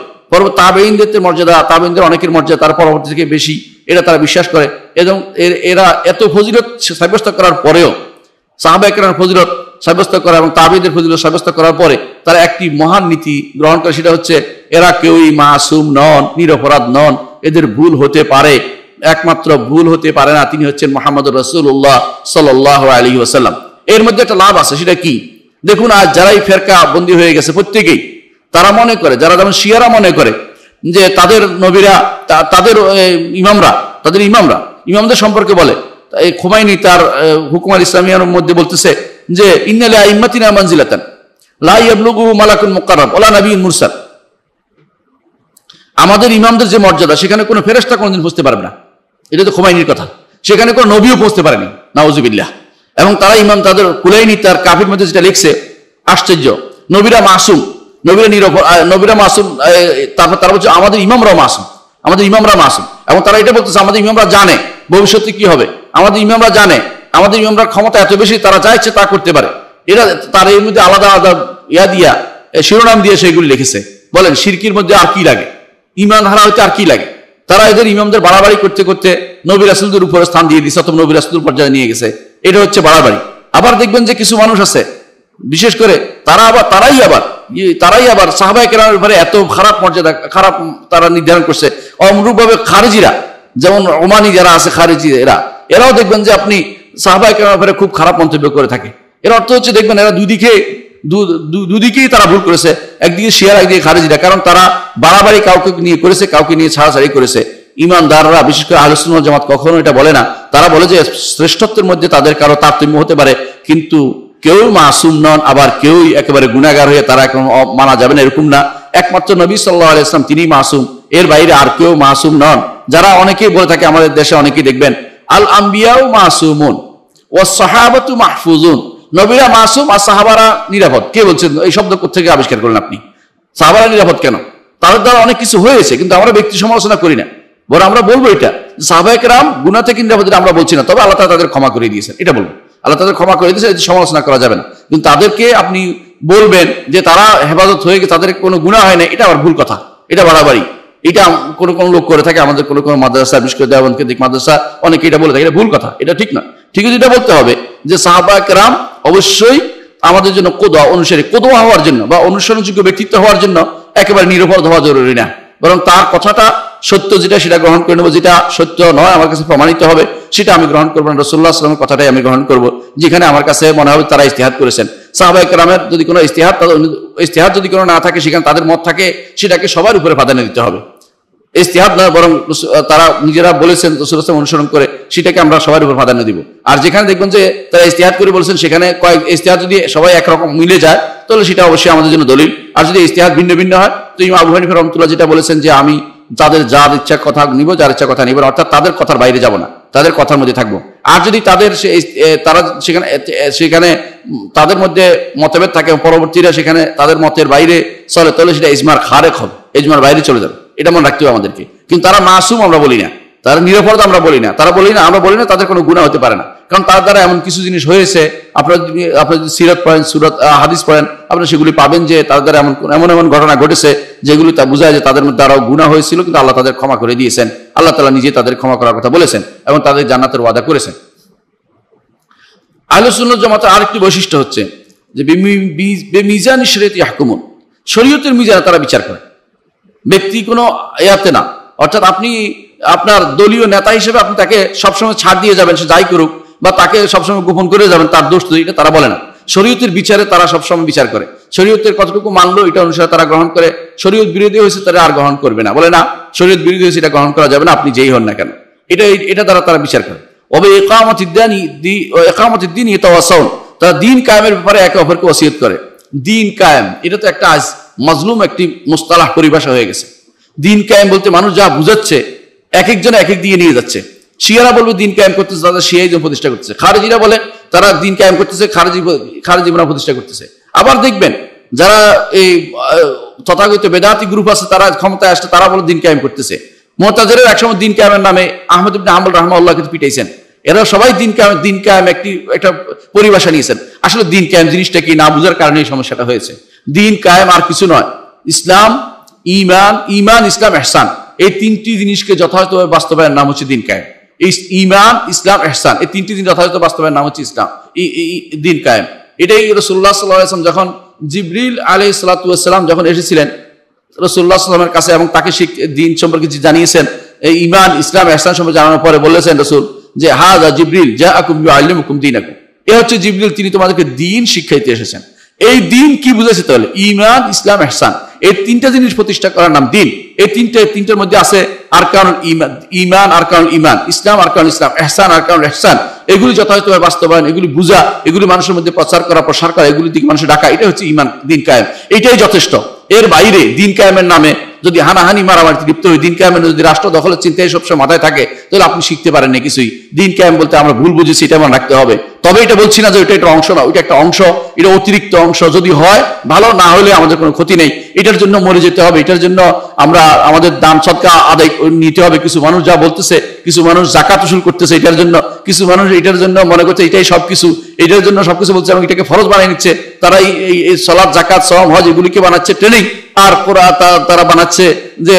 তাবেঈনদের মর্যাদা, তাবেঈনদের অনেকের মর্যাদা তারা পরবর্তী থেকে বেশি, এটা তারা বিশ্বাস করে। এবং এরা এত ফজিলত সাব্যস্ত করার পরেও, সাহাবায়ে কেরামের ফজিলত সাব্যস্ত করা এবং তাবেঈদের ফজিলত সাব্যস্ত করার পরে তারা একটি মহান নীতি গ্রহণ করে, সেটা হচ্ছে এরা কেউই মাসুম নন, নিরপরাধ নন, এদের ভুল হতে পারে, একমাত্র ভুল হতে পারে না তিনি হচ্ছেন মুহাম্মদুর রাসূলুল্লাহ সাল্লাল্লাহু আলাইহি ওয়াসাল্লাম। এর মধ্যে একটা লাভ আছে, সেটা কি দেখুন। আজ যারাই ফেরকা বন্দী হয়ে গেছে প্রত্যেকেই তারা মনে করে, যারা যেমন শিয়ারা মনে করে যে তাদের নবীরা, তাদের ইমামদের সম্পর্কে বলে। এই খুমাইনি তার হুকুম আল ইসলামিয়ার মধ্যে বলতেছে যে ইন্না লি আইম্মাতিনা মানজিলাতান লা ইয়াবলুগু মালাকুন মুকাররাব ওয়ালা নাবিয়্যুন মুরসাল। আমাদের ইমামদের যে মর্যাদা সেখানে কোনো ফেরেশতা কোনোদিন পৌঁছতে পারবে না। এটা তো খুমাইনির কথা। সেখানে কোনো নবীও পৌঁছতে পারেনি, নাউজুবিল্লাহ। এবং তারা ইমাম তাদের কুলাইনি তার কাফির মধ্যে যেটা লিখছে আশ্চর্য, নবীরা মাসুম, নবীরা মাসুম। তারপর তারা বলছে আমাদের ইমামরা মাসুম, এবং তারা এটা বলতেছে আমাদের ইমামরা জানে ভবিষ্যতে কি হবে, আমাদের ইমামরা জানে, আমাদের ইমামরা ক্ষমতা এত বেশি তারা যা ইচ্ছে তা করতে পারে। এরা তার এর মধ্যে আলাদা আলাদা শিরোনাম দিয়ে সেগুলি লিখেছে। বলেন শিরকির মধ্যে আর কি লাগে, ইমান হারা হইতে আর কি লাগে? তারা এদের ইমামদের বাড়াবাড়ি করতে করতে নবী রাসূলদের উপরে স্থান দিয়ে দিচ্ছে, অথবা নবী রাসূলদের পর্যায়ে নিয়ে গেছে। এটা হচ্ছে বাড়াবাড়ি। আবার দেখবেন যে কিছু মানুষ আছে, বিশেষ করে তারাই আবার সাহাবায়ে কেরামের ব্যাপারে এত খারাপ মর্যাদা, খারাপ তারা নির্ধারণ করছে। অনুরূপভাবে খারিজিরা, যেমন ওমানি যারা আছে খারিজি, এরাও দেখবেন যে আপনি সাহাবায়ে কেরামের ব্যাপারে খুব খারাপ মন্তব্য করে থাকে। এর অর্থ হচ্ছে দেখবেন এরা দুদিকেই তারা ভুল করেছে, একদিকে শিয়ারা, একদিকে খারিজিরা। কারণ তারা বাড়াবাড়ি কাউকে নিয়ে করেছে, কাউকে নিয়ে ছাড়াছাড়ি করেছে। ইমানদাররা, বিশেষ করে আহলুস সুন্নাহ ওয়াল জামাত কখনো এটা বলে না। তারা বলে যে শ্রেষ্ঠত্বের মধ্যে তাদের কারো তারতম্য হতে পারে, কিন্তু কেউ মাসুম নন, আবার কেউই একেবারে গুনাহগার হয়ে তারা এখন মানা যাবে না, এরকম না। একমাত্র নবী সাল্লাল্লাহু আলাইহি ওয়াসাল্লাম তিনি মাসুম, এর বাইরে আর কেউ মাসুম নন। যারা অনেকেই বলে থাকে, আমাদের দেশে অনেকেই দেখবেন আল আম্বিয়াউ মাসুমুন ওয়াস সাহাবাতু মাহফুজুন, নবীরা মাসুম আর সাহাবারা নিরাপদ। কে বলছেন? এই শব্দ কোথেকে আবিষ্কার করলেন আপনি? সাহাবারা নিরাপদ কেন? তাদের দ্বারা অনেক কিছু হয়েছে, কিন্তু আমরা ব্যক্তি সমালোচনা করি না, বরং আমরা বলবো এটা সাহাবায়ে কেরাম গুনাহ থেকে নিরাপদ, আমরা বলছি না, তবে আল্লাহ তাআলা তাদের ক্ষমা করে দিয়েছেন, এটা বলবো। আল্লাহ তাদের ক্ষমা করে দিয়েছে, এটা সমালোচনা করা যাবে না। কিন্তু তাদেরকে আপনি বলবেন যে তারা হেফাজত হয়ে গেছে, তাদের কোনো গুনাহ হয় না, এটা আবার ভুল কথা, এটা বাড়াবাড়ি। এটা কোন কোন লোক করে থাকে, আমাদের কোন কোন মাদ্রাসা, বিশেষ করে দেওবন্দ কেন্দ্রিক মাদ্রাসা, অনেকে এটা বলে থাকে, এটা ভুল কথা, এটা ঠিক না। ঠিক আছে, এটা বলতে হবে যে সাহাবায়ে কেরাম অবশ্যই আমাদের জন্য কোদওয়া, অনুসারী, কোদওয়া হওয়ার জন্য বা অনুসরণযোগ্য ব্যক্তিত্ব হওয়ার জন্য একেবারে নিরপরাধ হওয়া জরুরি না, বরং তার কথাটা সত্য যেটা সেটা গ্রহণ করে নেবো, যেটা সত্য নয় আমার কাছে প্রমাণিত হবে সেটা আমি গ্রহণ করবো না। রাসূলুল্লাহ সাল্লাল্লাহু আলাইহি ওয়াসাল্লামের কথাটাই আমি গ্রহণ করবো, যেখানে আমার কাছে মনে হবে তারা ইজতিহাদ করেছেন। সাহাবায়ে কেরামের যদি কোনো ইজতিহাদ যদি কোনো না থাকে, সেখানে তাদের মত থাকে, সেটাকে সবার উপরে প্রাধান্য দিতে হবে। ইজতিহাদ নয়, বরং তারা নিজেরা বলেছেন রাসূলুল্লাহ সাল্লাল্লাহু আলাইহি ওয়াসাল্লাম অনুসরণ করে, সেটাকে আমরা সবার উপর প্রাধান্য দিব। আর যেখানে দেখবেন যে তারা ইজতিহাদ করে বলেছেন, সেখানে কয়েক ইজতিহাদ যদি সবাই একরকম মিলে যায়, তাহলে সেটা অবশ্যই আমাদের জন্য দলিল। আর যদি ইজতিহাদ ভিন্ন ভিন্ন হয়, তো ইমাম আবু হানিফা রাহমাতুল্লাহ যেটা বলেছেন যে আমি তাদের যার ইচ্ছা কথা নিব, যার ইচ্ছা কথা নিব, অর্থাৎ তাদের কথার বাইরে যাব না, তাদের কথার মধ্যে থাকবো। আর যদি তাদের তারা সেখানে তাদের মধ্যে মতভেদ থাকে, পরবর্তীরা সেখানে তাদের মতের বাইরে চলে, তাহলে সেটা ইজমার খারেক হবে, ইজমার বাইরে চলে যাবে, এটা মনে রাখতে হবে আমাদেরকে। কিন্তু তারা মাসুম আমরা বলি না, তারা নিরাপদ আমরা বলি না, আমরা বলি না তাদের কোনো গুনাহ হতে পারে না, কারণ তার দ্বারা এমন কিছু জিনিস হয়েছে। আপনারা যদি সিরাত পড়েন, সূরাত হাদিস পড়েন, আপনারা সেগুলি পাবেন যে তাদের দ্বারা এমন ঘটনা ঘটেছে যেগুলি তা বোঝায় যে তাদের মধ্যে আরও গুনাহ হয়েছিল, কিন্তু আল্লাহ তাদের ক্ষমা করে দিয়েছেন। আল্লাহ তাআলা নিজে তাদের ক্ষমা করার কথা বলেছেন এবং তাদের জান্নাতের ওয়াদা করেছেন। আহলুস সুন্নাত জামাতের আরেকটি বৈশিষ্ট্য হচ্ছে যে বিমিজানি শরীয়তি ইয়াহকুমুন, শরীয়তের মিজানে তারা বিচার করে, ব্যক্তি কোনো ইয়াতে না। অর্থাৎ আপনি আপনার দলীয় নেতা হিসেবে আপনি তাকে সবসময় ছাড় দিয়ে যাবেন, সে যাই করুক, বা তাকে সবসময় গোপন করে যাবেন, তার দোষ তো এটা তারা বলে না। শরীয়তের বিচারে তারা সবসময় বিচার করে, শরীয়তের কতটুকু মানলো এটা অনুসারে তারা গ্রহণ করে, শরীয়ত বিরোধী হয়েছে তারা আর গ্রহণ করবে না, বলে না শরীয়ত বিরোধী হয়েছে এটা গ্রহণ করা যাবে না, আপনি যেই হন না কেন, এটা দ্বারা তারা বিচার করে। ওবে ইকামতিদ দ্বীন ইয়াতাওয়াসাউন, তারা দ্বীন কায়েমের ব্যাপারে একে অপরকে ওসিয়ত করে। দ্বীন কায়েম এটা তো একটা আজ মাজলুম একটি মুস্তালাহ পরিভাষা হয়ে গেছে। দ্বীন কায়েম বলতে মানুষ যা বুঝাচ্ছে এক একজন এক এক দিকে নিয়ে যাচ্ছে। শিয়ারা বলবে দ্বীন কায়েম করতেছে, তাদের শিয়াইজম প্রতিষ্ঠা করতেছে। খারেজিরা বলে তারা দ্বীন কায়েম করতেছে, খারেজিরা প্রতিষ্ঠা করতেছে। আবার দেখবেন যারা এই তথাকথিত বেদাতি গ্রুপ আছে, তারা ক্ষমতায় আসছে, তারা বলে দ্বীন কায়েম করতেছে। মুতাজিলারা একসময় দ্বীন কায়েমের নামে আহমদ ইবনে হাম্বল রাহমাহুল্লাহকে পিটাইছেন। এরা সবাই দ্বীন কায়েম একটা পরিভাষা নিয়েছেন। আসলে দ্বীন কায়েম জিনিসটা কি না বুঝার কারণে এই সমস্যাটা হয়েছে। দ্বীন কায়েম আর কিছু নয়, ইসলাম, ঈমান, ইসলাম, ইহসান, এই তিনটি জিনিসকে যথাযথভাবে বাস্তবায়নের নাম হচ্ছে দ্বীন কায়েম। ঈমান, ইসলাম, ইহসান, এই তিনটি জিনিস যথাযথ বাস্তবায়নের নাম হচ্ছে ইসলাম, দ্বীন কায়েম। এটাই রাসূলুল্লাহ সাল্লাল্লাহু আলাইহি ওয়াসাল্লাম যখন জিবরিল আলাইহিস সালাতু ওয়াস সালাম যখন এসেছিলেন রাসূলুল্লাহ সাল্লাল্লাহু আলাইহি ওয়াসাল্লামের কাছে এবং তাকে দ্বীন সম্পর্কে জানিয়েছেন, এই ঈমান, ইসলাম, ইহসান সম্পর্কে জানানোর পরে বলেছেন রাসূল যে হাযা জিবরিল জাআকুম ইউআল্লিমুকুম দীনাকুম, এ হচ্ছে জিবরিল, তিনি তোমাদেরকে দ্বীন শিক্ষাইতে এসেছেন। এই দ্বীন কি বুঝাইছে তাহলে? ঈমান, ইসলাম, ইহসান, এই তিনটা জিনিস প্রতিষ্ঠা করার নাম দ্বীন। এই তিনটার মধ্যে আছে আরকানুল ঈমান, আরকানুল ঈমান, ইসলাম, আরকানুল ইসলাম, ইহসান, আরকানুল ইহসান। এগুলি যথাযথভাবে বাস্তবায়ন, এগুলি বুঝা, এগুলি মানুষের মধ্যে প্রচার করা, প্রসার করা, এগুলি দিকে মানুষের ডাকা, এটা হচ্ছে ঈমান, দ্বীন কায়েম, এটাই যথেষ্ট। এর বাইরে দ্বীন কায়েমের নামে যদি হানাহানি মারামারিতে লিপ্ত হই, দ্বীন কায়েমের যদি রাষ্ট্র দখলের চিন্তায় সবসময় মাথায় থাকে, তাহলে আপনি শিখতে পারেন না কিছুই। দ্বীন কায়েম বলতে আমরা ভুল বুঝেছি, এটা মনে রাখতে হবে। তবে এটা বলছি না যে ওইটা একটা অংশ না, ওইটা একটা অংশ, এটা অতিরিক্ত অংশ। যদি হয় ভালো, না হলে আমাদের কোনো ক্ষতি নেই। এটার জন্য মরে যেতে হবে, এটার জন্য আমরা আমাদের দান সদকা আদায় নিতে হবে। কিছু মানুষ যা বলতেছে, কিছু মানুষ জাকাত উসুল করতেছে এটার জন্য, কিছু মানুষ এটার জন্য মনে করছে এটাই সবকিছু, এটার জন্য সবকিছু বলছে এবং এটাকে ফরজ বানিয়ে নিচ্ছে। তারা এই সালাত, জাকাত, সওম, হজ এগুলিকে বানাচ্ছে ট্রেনিং, আর তারা বানাচ্ছে যে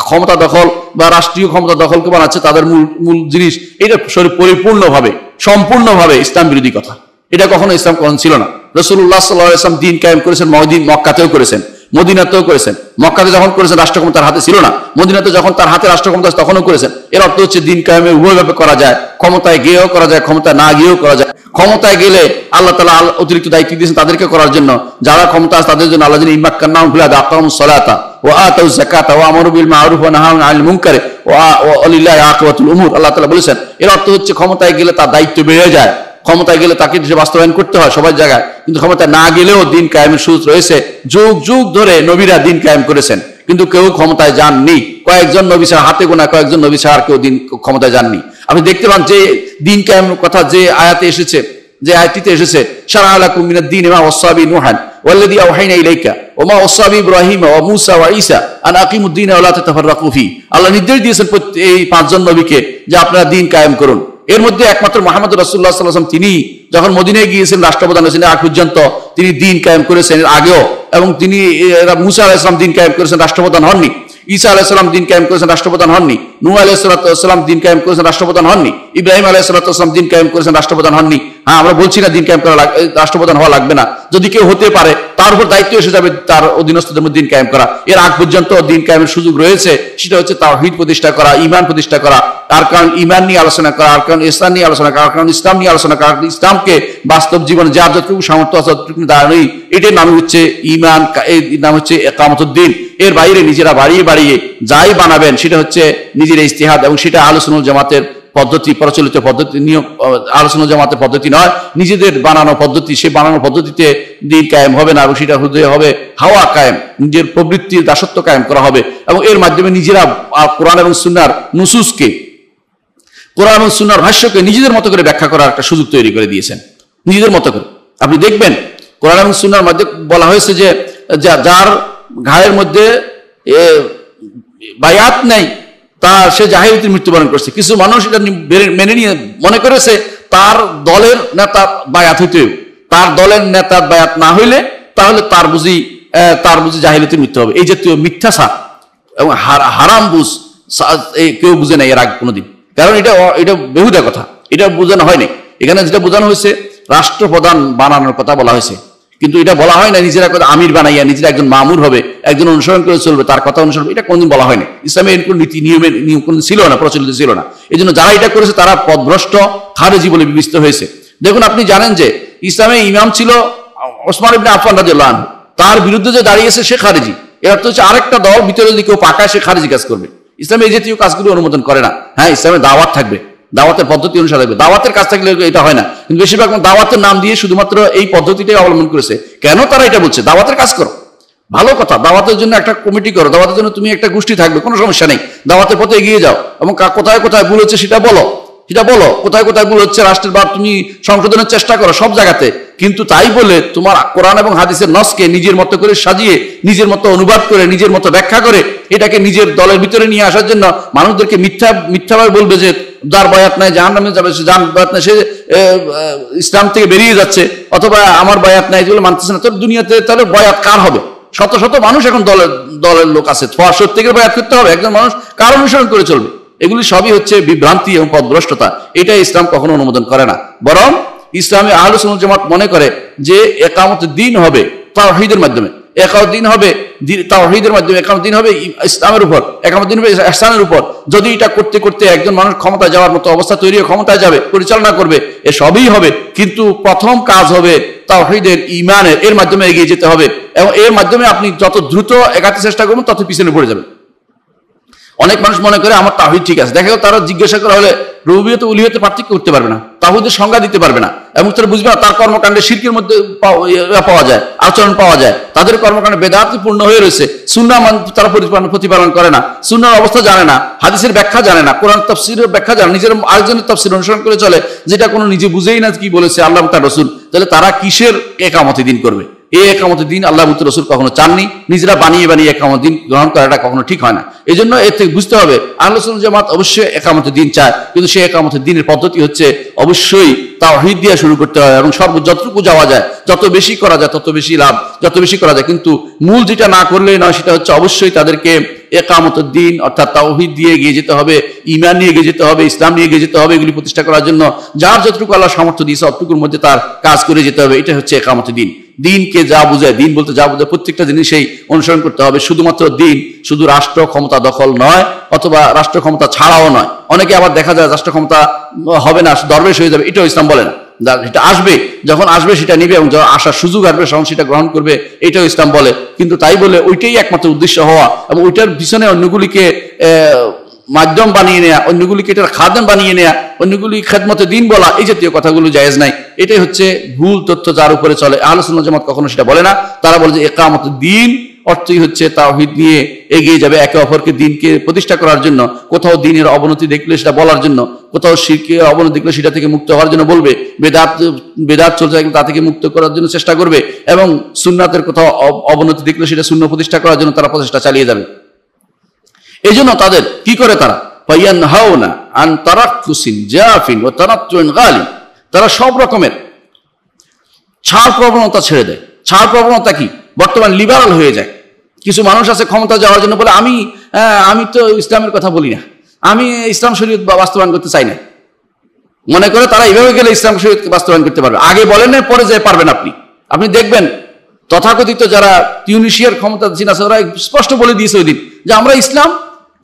ক্ষমতা দখল বা রাষ্ট্রীয় ক্ষমতা দখলকে বানাচ্ছে তাদের মূল জিনিস। এটা পরিপূর্ণভাবে, সম্পূর্ণভাবে ইসলাম বিরোধী কথা। এটা কখনো ইসলাম কখনো ছিল না। রাসূলুল্লাহ সাল্লাল্লাহু আলাইহি ওয়াসাল্লাম দ্বীন কায়েম করেছেন মক্কাতেও করেছেন, মদিনাতেও করেছেন। মক্কাতে যখন করেছেন রাষ্ট্র ক্ষমতা তার হাতে ছিল না, মদিনাতে যখন তার হাতে রাষ্ট্র ক্ষমতা তখনও করেছেন। এর অর্থ হচ্ছে দ্বীন কায়েমে উভয়ভাবে করা যায়, ক্ষমতায় গিয়েও করা যায়, ক্ষমতায় না গিয়েও করা যায়। ক্ষমতায় গেলে আল্লাহ তাআলা অতিরিক্ত দায়িত্ব দিয়েছেন তাদেরকে করার জন্য, যারা ক্ষমতা আছে তাদের জন্য আল্লাহ যিনি ইম্মাক্কান্নাহুম ফিল আরদি আকামুস সালাতা ওয়া আতাউজ যাকাতা ওয়া আমারু বিল মা'রুফ ওয়া নাহাউ আনিল মুনকার ওয়া লিল্লাহি আকিবাতুল উমুর, আল্লাহ তাআলা বলেছেন। এর অর্থ হচ্ছে ক্ষমতায় গেলে তার দায়িত্ব বেড়ে যায়, ক্ষমতায় গেলে তাকে যে বাস্তবায়ন করতে হয় সবার জায়গায়, কিন্তু ক্ষমতায় না গেলেও দিন কায়েমের সুযোগ রয়েছে। যুগ যুগ ধরে নবীরা দিন কায়েম করেছেন, কিন্তু কেউ ক্ষমতায় যাননি। কয়েকজন নবী ছাড়া, হাতে গোনা কয়েকজন নবী ছাড়া কেউ দিন ক্ষমতায় যাননি। আপনি দেখতে পান যে দিন কায়েমের কথা যে আয়াতে এসেছে, যে আয়াতটিতে এসেছে, শারা'a লাকুম মিনাদ দীনি মা ওয়াসা বিহি নূহান ওয়াল্লাযী আওহাইনা ইলাইকা ওয়া মা ওয়াসা বিহি ইব্রাহিমা ওয়া মূসা ওয়া ঈসা আন আকিমুদ দীনা ওয়া লা তাতাফাররাকু ফি। আল্লাহ নির্দেশ দিয়েছেন এই পাঁচজন নবীকে যে আপনারা দিন কায়েম করুন। এর মধ্যে একমাত্র মুহাম্মদ রাসূলুল্লাহ সাল্লাল্লাহু আলাইহি ওয়াসাল্লাম, তিনি যখন মদিনায় গিয়েছেন রাষ্ট্রপ্রধান হয়েছেন, আগ পর্যন্ত তিনি দিন কায়েম করেছেন এর আগেও, এবং তিনি মূসা আলাইহিস সালাম দিন কায়েম করেছেন, রাষ্ট্রপ্রধান হননি। ঈসা আলাইহিস সালাম দিন কায়েম করেছেন, রাষ্ট্রপ্রধান হননি। নূহ আলাইহিস সালাম দিন কায়েম করেছেন, রাষ্ট্রপ্রধান হননি। ইব্রাহিম আলাইহিস সালাম দিন কায়েম করেছেন, রাষ্ট্রপ্রধান হননি। হ্যাঁ, আমরা বলছি না দিন কায়েম করা রাষ্ট্রপ্রধান হওয়া লাগবে না, যদি কেউ হতে পারে তার উপর দায়িত্ব এসে যাবে তার অধীনস্থদের মধ্যে দিন কায়েম করা। এর আগ পর্যন্ত দিন কায়েমের সুযোগ রয়েছে, সেটা হচ্ছে তাওহীদ প্রতিষ্ঠা করা, ঈমান প্রতিষ্ঠা করা, আর কারণ ঈমান নিয়ে আলোচনা করা, আর কারণ ইসলাম নিয়ে আলোচনা করা, আর কারণ ইসলাম নিয়ে আলোচনা করা, ইসলামকে বাস্তব জীবনে যার যতটুকু সামর্থ্য আছে ততটুকু দাঁড়ানোই, এটার নাম হচ্ছে ঈমান, এর নাম হচ্ছে ইকামতুদ্দিন। এর বাইরে নিজেরা বাড়িয়ে বাড়িয়ে যাই বানাবেন সেটা হচ্ছে নিজের ইজতিহাদ, এবং সেটা আহলুস সুন্নাহ ওয়াল জামাতের পদ্ধতি, প্রচলিত পদ্ধতি, নিয়ম। আহলুস সুন্নাহ ওয়াল জামাতের পদ্ধতি নয়, নিজেদের বানানো পদ্ধতি। সেই বানানো পদ্ধতিতে দিন কায়েম হবে না, এবং সেটা হৃদয়ে হবে হাওয়া কায়েম, নিজের প্রবৃত্তির দাসত্ব কায়েম করা হবে। এবং এর মাধ্যমে নিজেরা কোরআন এবং সুন্নাহর নুসুসকে, কোরআন এবং সুন্নাহর ভাষ্যকে নিজেদের মতো করে ব্যাখ্যা করার একটা সুযোগ তৈরি করে দিয়েছেন, নিজেদের মতো করে। আপনি দেখবেন কোরআন এবং সুন্নাহর মধ্যে বলা হয়েছে যে যার ঘায়ের মধ্যে বায়াত নেই সে জাহিলিয়াতে মৃত্যুবরণ করছে। কিছু মানুষ এটা মেনে নিয়ে মনে করেছে তার দলের নেতা বায়াত হইতে, তার দলের নেতার বায়াত না হইলে তাহলে তার বুঝি জাহিলিয়াতে মৃত্যু হবে। এই জাতীয় মিথ্যাচার এবং হারাম বুঝ কেউ বুঝে নাই এর আগে কোনোদিন, কারণ এটা বেহুদা কথা, এটা বোঝানো হয়নি। এখানে যেটা বোঝানো হয়েছে রাষ্ট্রপ্রধান বানানোর কথা বলা হয়েছে, কিন্তু এটা বলা হয় না নিজেরা আমির বানাইয়া নিজেরা একজন মামুর হবে, একজন অনুসরণ করে চলবে, তার কথা অনুসরণ, এটা কোনদিন বলা হয়নি। ইসলামের কোন নীতি নিয়ম কোনদিন ছিল না, প্রচলিত ছিল না। এই জন্য যারা এটা করেছে তারা পথভ্রষ্ট, খারেজি বলে বিবেচিত হয়েছে। দেখুন, আপনি জানেন যে ইসলামের ইমাম ছিল ওসমান ইবনে আফফান রাদিয়াল্লাহু আনহু, তার বিরুদ্ধে যে দাঁড়িয়েছে সে খারেজি। এর অর্থ হচ্ছে আরেকটা দল ভিতরে যদি কেউ পাকায় সে খারেজি কাজ করবে। ইসলামে এই জাতীয় কাজগুলো অনুমোদন করে না। হ্যাঁ, ইসলামের দাওয়াত থাকবে, দাওয়াতের পদ্ধতি অনুসারে থাকবে, দাওয়াতের কাজ থাকলে এটা হয় না। কিন্তু বেশিরভাগ দাওয়াতের নাম দিয়ে শুধুমাত্র এই পদ্ধতিটাই অবলম্বন করেছে। কেন তারা এটা বলছে? দাওয়াতের কাজ করো, ভালো কথা, দাওয়াতের জন্য একটা কমিটি করো, দাওয়াতের জন্য তুমি একটা গোষ্ঠী থাকবে, কোনো সমস্যা নেই, দাওয়াতের পথে এগিয়ে যাও, এবং কোথায় কোথায় ভুল হচ্ছে সেটা বলো, কোথায় কোথায় ভুল হচ্ছে রাষ্ট্রের বা তুমি সংশোধনের চেষ্টা করো সব জায়গাতে। কিন্তু তাই বলে তোমার কোরআন এবং হাদিসের নসকে নিজের মতো করে সাজিয়ে, নিজের মতো অনুবাদ করে, নিজের মতো ব্যাখ্যা করে এটাকে নিজের দলের ভিতরে নিয়ে আসার জন্য মানুষদেরকে মিথ্যাভাবে বলবে যে যার বায়াত নাই জাহান্নামে যাবে, সে বায়াত নাই সে ইসলাম থেকে বেরিয়ে যাচ্ছে, অথবা আমার বায়াত নাই যেগুলো মানতেছে না। তোর দুনিয়াতে তাহলে বায়াত কার হবে? শত শত মানুষ এখন দলের লোক আছে, সত্যিকার বায়াত করতে হবে, একজন মানুষ কার অনুসরণ করে চলবে? এগুলি সবই হচ্ছে বিভ্রান্তি এবং পথভ্রষ্টতা। এটা ইসলাম কখনো অনুমোদন করে না। বরং ইসলামে আহলুস সুন্নাহ ওয়াল জামাত মনে করে যে ইকামতের দিন হবে তাওহীদের মাধ্যমে, দিন হবে তাওহীদের মাধ্যমে, দিন হবে ইসলামের উপর, দিন হবে ইহসানের উপর। যদি এটা করতে করতে একজন মানুষ ক্ষমতায় যাওয়ার মতো অবস্থা তৈরি হয়ে ক্ষমতায় যাবে, পরিচালনা করবে, এ সবই হবে, কিন্তু প্রথম কাজ হবে তাওহীদের, ঈমানের। এর মাধ্যমে এগিয়ে যেতে হবে, এবং এর মাধ্যমে আপনি যত দ্রুত এগাতে চেষ্টা করবেন তত পিছনে পড়ে যাবেন। অনেক মানুষ মনে করে আমার তাওহীদ ঠিক আছে, দেখো তারা জিজ্ঞাসা করা হলে রুবুবিয়ত উলুহিয়তে পার্থক্য করতে পারবে না, তাওহীদের সংজ্ঞা দিতে পারবে না, এবং তারা বুঝবে না তার কর্মকাণ্ডে শিরকের মধ্যে পাওয়া যায়, আচরণ পাওয়া যায়, তাদের কর্মকাণ্ডে বেদাতে পূর্ণ হয়ে রয়েছে। সুন্নাহ তারা প্রতিপালন করে না, সুন্নাহর অবস্থা জানে না, হাদিসের ব্যাখ্যা জানে না, কোরআন তাফসীরের ব্যাখ্যা জানে, নিজের আরেকজনের তাফসীর অনুসরণ করে চলে, যেটা কোনো নিজে বুঝেই না কি বলেছে আল্লাহ তার রাসূল। তাহলে তারা কিসের ইকামতের দিন করবে? এই ইকামতের দিন আল্লাহ রাসূল কখনো চাননি, নিজেরা বানিয়ে একামতের দিন গ্রহণ করাটা কখনো ঠিক হয় না। এই জন্য এর থেকে বুঝতে হবে আহলুস সুন্নাহ ওয়াল জামাত অবশ্যই ইকামতের দিন চায়, কিন্তু সেই ইকামতের দিনের পদ্ধতি হচ্ছে অবশ্যই তাওহীদ দিয়ে শুরু করতে হয়, এবং যতটুকু যাওয়া যায়, যত বেশি করা যায় তত বেশি লাভ, যত বেশি করা যায়। কিন্তু মূল যেটা না করলেই নয়, সেটা হচ্ছে অবশ্যই তাদেরকে ইকামতের দিন অর্থাৎ তাওহীদ দিয়ে এগিয়ে যেতে হবে, ঈমান নিয়ে এগিয়ে যেতে হবে, ইসলাম নিয়ে এগিয়ে যেতে হবে। এগুলি প্রতিষ্ঠা করার জন্য যার যতটুকু আল্লাহ সামর্থ্য দিয়েছে অতটুকুর মধ্যে তার কাজ করে যেতে হবে। এটা হচ্ছে ইকামতের দিন। দিনকে যা বোঝায়, দিন বলতে যা বোঝায় প্রত্যেকটা জিনিসেই অনুসরণ করতে হবে। শুধুমাত্র দিন শুধু রাষ্ট্র ক্ষমতা দখল নয়, অথবা রাষ্ট্র ক্ষমতা ছাড়াও নয়। অনেকে আবার দেখা যায় রাষ্ট্র ক্ষমতা হবে না, দরবেশ হয়ে যাবে, এটাও ইসলাম বলে না। এটা আসবে, যখন আসবে সেটা নিবে, এবং যখন আসার সুযোগ আসবে তখন সেটা গ্রহণ করবে, এটাও ইসলাম বলে। কিন্তু তাই বলে ওইটাই একমাত্র উদ্দেশ্য হওয়া এবং ওইটার পিছনে অন্যগুলিকে মাধ্যম বানিয়ে নেয়া, অন্যগুলিকে এটার খাদেম বানিয়ে নেয়া, অন্যগুলি খেদমতে দিন বলা, এই জাতীয় কথাগুলো জায়েজ নাই। এটাই হচ্ছে ভুল তথ্য যার উপরে চলে। আহলে সুন্নাত জামাত কখনো সেটা বলে না। তারা বলে যে ইকামত দিন অর্থই হচ্ছে তাওহীদ নিয়ে এগিয়ে যাবে, একে অপরকে দিনকে প্রতিষ্ঠা করার জন্য, কোথাও দিনের অবনতি দেখলে সেটা বলার জন্য, কোথাও শিরকের অবনতি দেখলে সেটা থেকে মুক্ত হওয়ার জন্য বলবে, বেদাত চলতে থাকলে তা থেকে মুক্ত করার জন্য চেষ্টা করবে, এবং সুন্নাতের কোথাও অবনতি দেখলে সেটা সুন্নাহ প্রতিষ্ঠা করার জন্য তারা প্রচেষ্টা চালিয়ে যাবে। এই জন্য তাদের কি করে, তারা ফায়ানহাউনা আন তারাক্কুসিন জাফিন ওয়া তানাত্তুন গালিব, তারা সব রকমের ছাড় প্রবণতা ছেড়ে দেয়। ছাড় প্রবণতা কি? বর্তমান লিবারাল হয়ে যায়। কিছু মানুষ আছে ক্ষমতা যাওয়ার জন্য বলে আমি তো ইসলামের কথা বলি না, আমি ইসলাম শরীয়ত বাস্তবায়ন করতে চাই না। মনে করে তারা এইভাবে গেলে ইসলাম শরীয়ত বাস্তবায়ন করতে পারবে। আগে বলেন না, পরে যে পারবেন আপনি দেখবেন তথাকথিত যারা টিউনিশিয়ার ক্ষমতাধীন আছে ওরা স্পষ্ট বলে দিয়েছে ওই দিন যে আমরা ইসলাম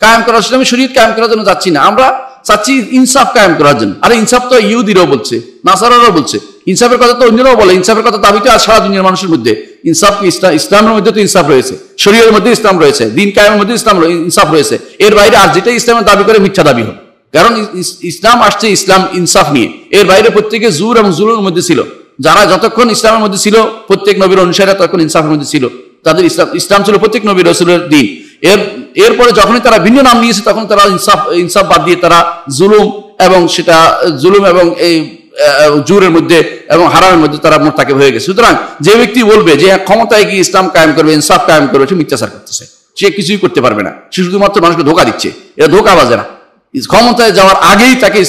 কায়েম করার, ইসলামী শরীয়ত কায়েম করার জন্য যাচ্ছি না, আমরা চাচ্ছি ইনসাফ কায়েম করার জন্য। আরে ইনসাফ তো ইহুদিরাও বলছে, নাসারারাও বলছে, ইনসাফের কথা তো অন্যরাও বলে। ইনসাফের কথা দাবি তো সারা দুনিয়ার মানুষের মধ্যে। ইনসাফ কি? ইসলামের মধ্যে তো ইনসাফ রয়েছে, শরীয়তের মধ্যে ইসলাম রয়েছে, দিন কায়েমের মধ্যে ইনসাফ রয়েছে। এর বাইরে আর যেটা ইসলামের দাবি করে মিথ্যা দাবি হবে। কারণ ইসলাম আসছে ইসলাম ইনসাফ নিয়ে। এর বাইরে প্রত্যেকে জুর এবং জুলুমের মধ্যে ছিল। যারা যতক্ষণ ইসলামের মধ্যে ছিল, প্রত্যেক নবীর অনুসারীরা ততক্ষণ ইনসাফের মধ্যে ছিল। তাদের ইসলাম ছিল প্রত্যেক নবী রাসূলের দিন। এরপরে যখনই তারা ভিন্ন নাম নিয়েছে তখন তারা ইনসাফ বাদ দিয়ে তারা জুলুম এবং এই জুরের মধ্যে এবং হারামের মধ্যে তারা মোরতাকিব হয়ে গেছে। সুতরাং যে ব্যক্তি বলবে যে ক্ষমতায় গিয়ে ইসলাম কায়েম করবে, ইনসাফ কায়েম করবে, সে মিথ্যাচার করতেছে, সে কিছুই করতে পারবে না। সে শুধুমাত্র মানুষকে ধোঁকা দিচ্ছে। এটা ধোঁকাবাজেরা। ক্ষমতায় যাওয়ার আগেই তাকে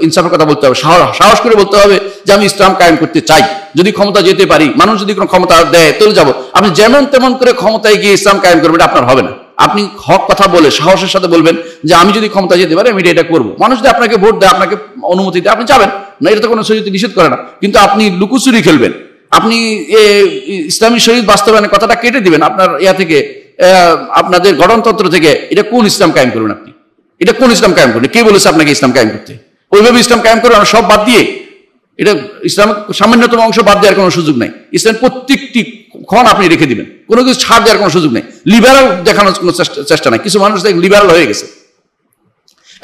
ইনসাফের কথা বলতে হবে, সাহস করে বলতে হবে যে আমি ইসলাম কায়েম করতে চাই। যদি ক্ষমতা যেতে পারি, মানুষ যদি কোনো ক্ষমতা দেয় তাহলে যাবো। আপনি যেমন তেমন করে ক্ষমতায় গিয়ে ইসলাম কায়েম করবেন, এটা আপনার হবে না। আপনি হক কথা বলে সাহসের সাথে বলবেন যে আমি যদি ক্ষমতা যেতে পারি আমি এটা করবো। মানুষ যদি আপনাকে ভোট দেয়, আপনাকে অনুমতি দেয়, আপনি যাবেন না, এটা তো কোনো শরীয়ত নিষেধ করে না। কিন্তু আপনি লুকোচুরি খেলবেন, আপনি ইসলামী শরীয়ত বাস্তবায়নের কথাটা কেটে দিবেন আপনার থেকে, আপনাদের গঠনতন্ত্র থেকে। এটা কোন ইসলাম কায়েম করবেন আপনি? এটা কোন ইসলাম কায়েম করবেন? কে বলেছে আপনাকে ইসলাম কায়েম করতে? ওইভাবে ইসলাম কায়েম করে সব বাদ দিয়ে, এটা ইসলাম সামান্যতম অংশ বাদ দেওয়ার কোনো সুযোগ নাই। ইসলাম প্রত্যেকটি ক্ষণ আপনি রেখে দিবেন, কোনো কিছু ছাড় দেওয়ার কোনো সুযোগ নেই। লিবারাল দেখানোর কোনো চেষ্টা নাই। কিছু মানুষ লিবারাল হয়ে গেছে,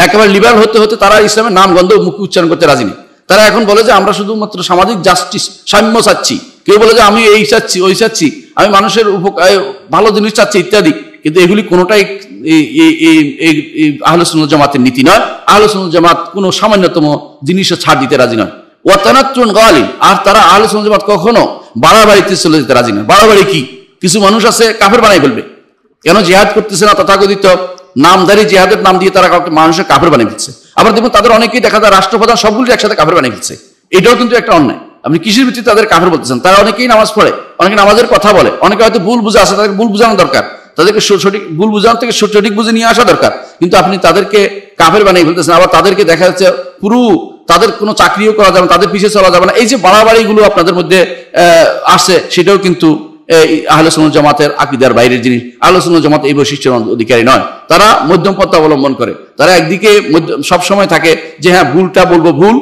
একেবারে লিবারাল হতে হতে তারা ইসলামের নাম গন্ধ মুখে উচ্চারণ করতে রাজি নেই। তারা এখন বলে যে আমরা শুধুমাত্র সামাজিক জাস্টিস, সাম্য চাচ্ছি। কেউ বলে যে আমি এই চাচ্ছি, ওই চাচ্ছি, আমি মানুষের ভালো জিনিস চাচ্ছি ইত্যাদি। কিন্তু এগুলি কোনোটাই আহলে সুন্নাত জামাতের নীতি নয়। আহলে সুন্নাত জামাত কোনো সামান্যতম জিনিসও ছাড় দিতে রাজি নয়। ওয়া তানাত্তুন গালিব, আর তারা আহলে সুন্নাত জামাত কখনো বাড়াবাড়িতে চলে যেতে রাজি নয়। বাড়াবাড়ি কি? কিছু মানুষ আছে কাফের বানাই ফেলবে। কেন? জিহাদ করতেছে না, তথাকথিত নামধারী জিহাদের নাম দিয়ে তারা মানুষের কাফের বানিয়ে ফেলছে। আবার দেখুন তাদের অনেকেই দেখা যায় রাষ্ট্রপ্রধান সবগুলি একসাথে কাফের বানিয়ে ফেলছে। এটাও কিন্তু একটা অন্যায়। আপনি কিসের ভিত্তিতে তাদের কাফের বলতেছেন? তারা অনেকেই নামাজ পড়ে, অনেকে নামাজের কথা বলে, অনেকে হয়তো ভুল বুঝে আসে, তাদেরকে ভুল বুঝানো দরকার, তাদেরকে সঠিক ভুল বুঝানো থেকে সঠিক বুঝে নিয়ে আসা দরকার। কিন্তু আপনি তাদেরকে কাফের বানিয়ে ফেলতেছেন। আবার তাদেরকে দেখা যাচ্ছে পুরো তাদের কোনো চাকরিও করা যাবে না, তাদের পিছিয়ে চলা যাবে না। এই যে বাড়াবাড়িগুলো আপনাদের মধ্যে আসছে, সেটাও কিন্তু আহলে সুন্নাত জামাতের আকীদার বাইরের জিনিস। আহলে সুন্নাত জামাত এই বৈশিষ্ট্যের অধিকারী নয়। তারা মধ্যম পথ অবলম্বন করে। তারা একদিকে সবসময় থাকে যে হ্যাঁ ভুলটা বলবো ভুল,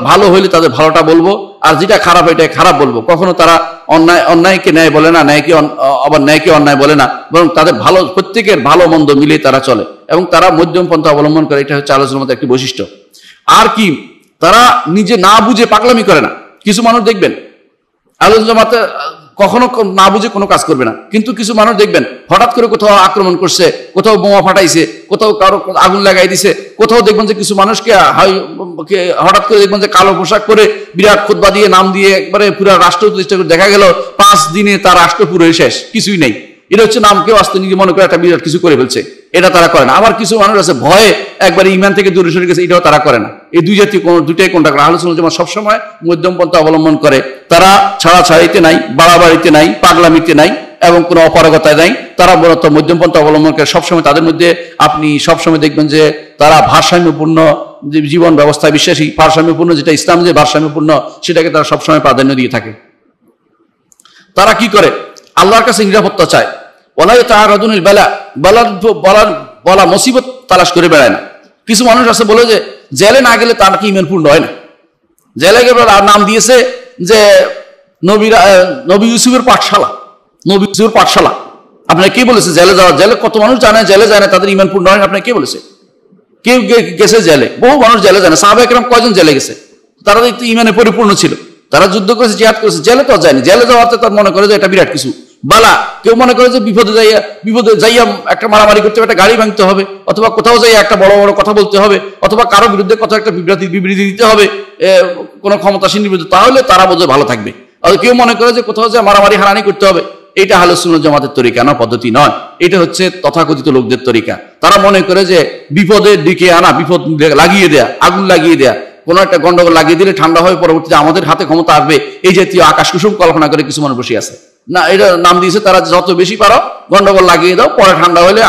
ভালো হইলে তাদের ভালোটা বলবো, আর যেটা খারাপ এটা খারাপ বলবো। কখনো তারা অন্যায়কে ন্যায় বলে না, আবার ন্যায়কে অন্যায় বলে না, বরং তাদের ভালো, প্রত্যেকের ভালো মন্দ মিলিয়ে তারা চলে এবং তারা মধ্যম পন্থা অবলম্বন করে। এটা হচ্ছে আহলে সুন্নাত জামাতের একটি বৈশিষ্ট্য। আর কি? তারা নিজে না বুঝে পাগলামি করে না। কিছু মানুষ দেখবেন আহলে সুন্নাত জামাতে কখনো না বুঝে কোনো কাজ করবে না। কিন্তু কিছু মানুষ দেখবেন হঠাৎ করে কোথাও আক্রমণ করছে, কোথাও বোমা ফাটাইছে, কোথাও কারো আগুন লাগাই দিছে, কোথাও দেখবেন যে কিছু মানুষকে হঠাৎ করে দেখবেন যে কালো পোশাক করে বিরাট খুতবা দিয়ে নাম দিয়ে একবারে পুরো রাষ্ট্র প্রতিষ্ঠা করে দেখা গেল 5 দিনে তার রাষ্ট্র পুরো শেষ, কিছুই নেই। এটা হচ্ছে নামকে আসতে নিজে মনে করে একটা বিরাট কিছু করে ফেলছে। এটা তারা করে না। আবার কিছু মানুষ আছে ভয়ে একবারে ইমান থেকে দূরে সরে গেছে, এটাও তারা করে না। এই দুইটাই কোনটা করে? আহলে সুন্নাত জামাত সবসময় মধ্যম পন্থা অবলম্বন করে। তারা ছাড়াছাড়িতে নাই, বাড়াবাড়িতে নাই, পাগলামিতে নাই এবং কোনো অপারগতায় নাই। তারা মূলত মধ্যম পন্থা অবলম্বন করে। সবসময় তাদের মধ্যে আপনি সবসময় দেখবেন যে তারা ভারসাম্যপূর্ণ জীবন ব্যবস্থায় বিশ্বাসী। ভারসাম্যপূর্ণ যেটা ইসলাম যে ভারসাম্যপূর্ণ, সেটাকে তারা সবসময় প্রাধান্য দিয়ে থাকে। তারা কি করে? আল্লাহর কাছে নিরাপত্তা চায়। ওয়ালা ইয়াতাআরাদুনিল বালা মুসিবত তালাশ করে বেড়ায় না। কিছু মানুষ আছে বলে যে জেলে না গেলে তার কি ইমান পূর্ণ হয় না। জেলে গেলে নাম দিয়েছে যে নবী ইউসুফের পাঠশালা, নবী ইউসুফের পাঠশালা। আপনার কে বলেছে জেলে যাওয়া? জেলে কত মানুষ জানে, জেলে যায় না তাদের ইমান পূর্ণ হয় না। আপনার কে বলেছে? কেউ গেছে জেলে, বহু মানুষ জেলে যায় না। সাহাবায়ে কেরাম কয়জন জেলে গেছে? তারা একটু ইমানে পরিপূর্ণ ছিল, তারা যুদ্ধ করেছে, জিহাদ করেছে, জেলে তো যায়নি। জেলে যাওয়াতে তার মনে করে যে এটা বিরাট কিছু বালা। কেউ মনে করে যে বিপদে যাইয়া একটা মারামারি করতে হবে, একটা গাড়ি ভাঙতে হবে, অথবা কোথাও যাইয়া একটা বড় বড় কথা বলতে হবে, অথবা কারো বিরুদ্ধে কোথাও একটা বিবৃতি দিতে হবে কোনো ক্ষমতাসীন বিরুদ্ধে, তাহলে তারা বোধহয় ভালো থাকবে। আর কেউ মনে করে যে কোথাও যে মারামারি হারানি করতে হবে। এটা আহলে সুন্নাত জামাতের তরিকা না, পদ্ধতি নয়। এটা হচ্ছে তথাকথিত লোকদের তরিকা। তারা মনে করে যে বিপদের দিকে আনা, বিপদ লাগিয়ে দেয়া, আগুন লাগিয়ে দেয়া, কোনো একটা গন্ডগোল লাগিয়ে দিলে ঠান্ডা হয়ে পরবর্তীতে আমাদের হাতে ক্ষমতা আসবে, এই জাতীয় আকাশ কুসুম কল্পনা করে কিছু মানুষ বসে আছে। না, এটা নাম দিয়েছে তারা, যত বেশি পারো গন্ডগোল লাগিয়ে দাও, পরে ঠান্ডা হলে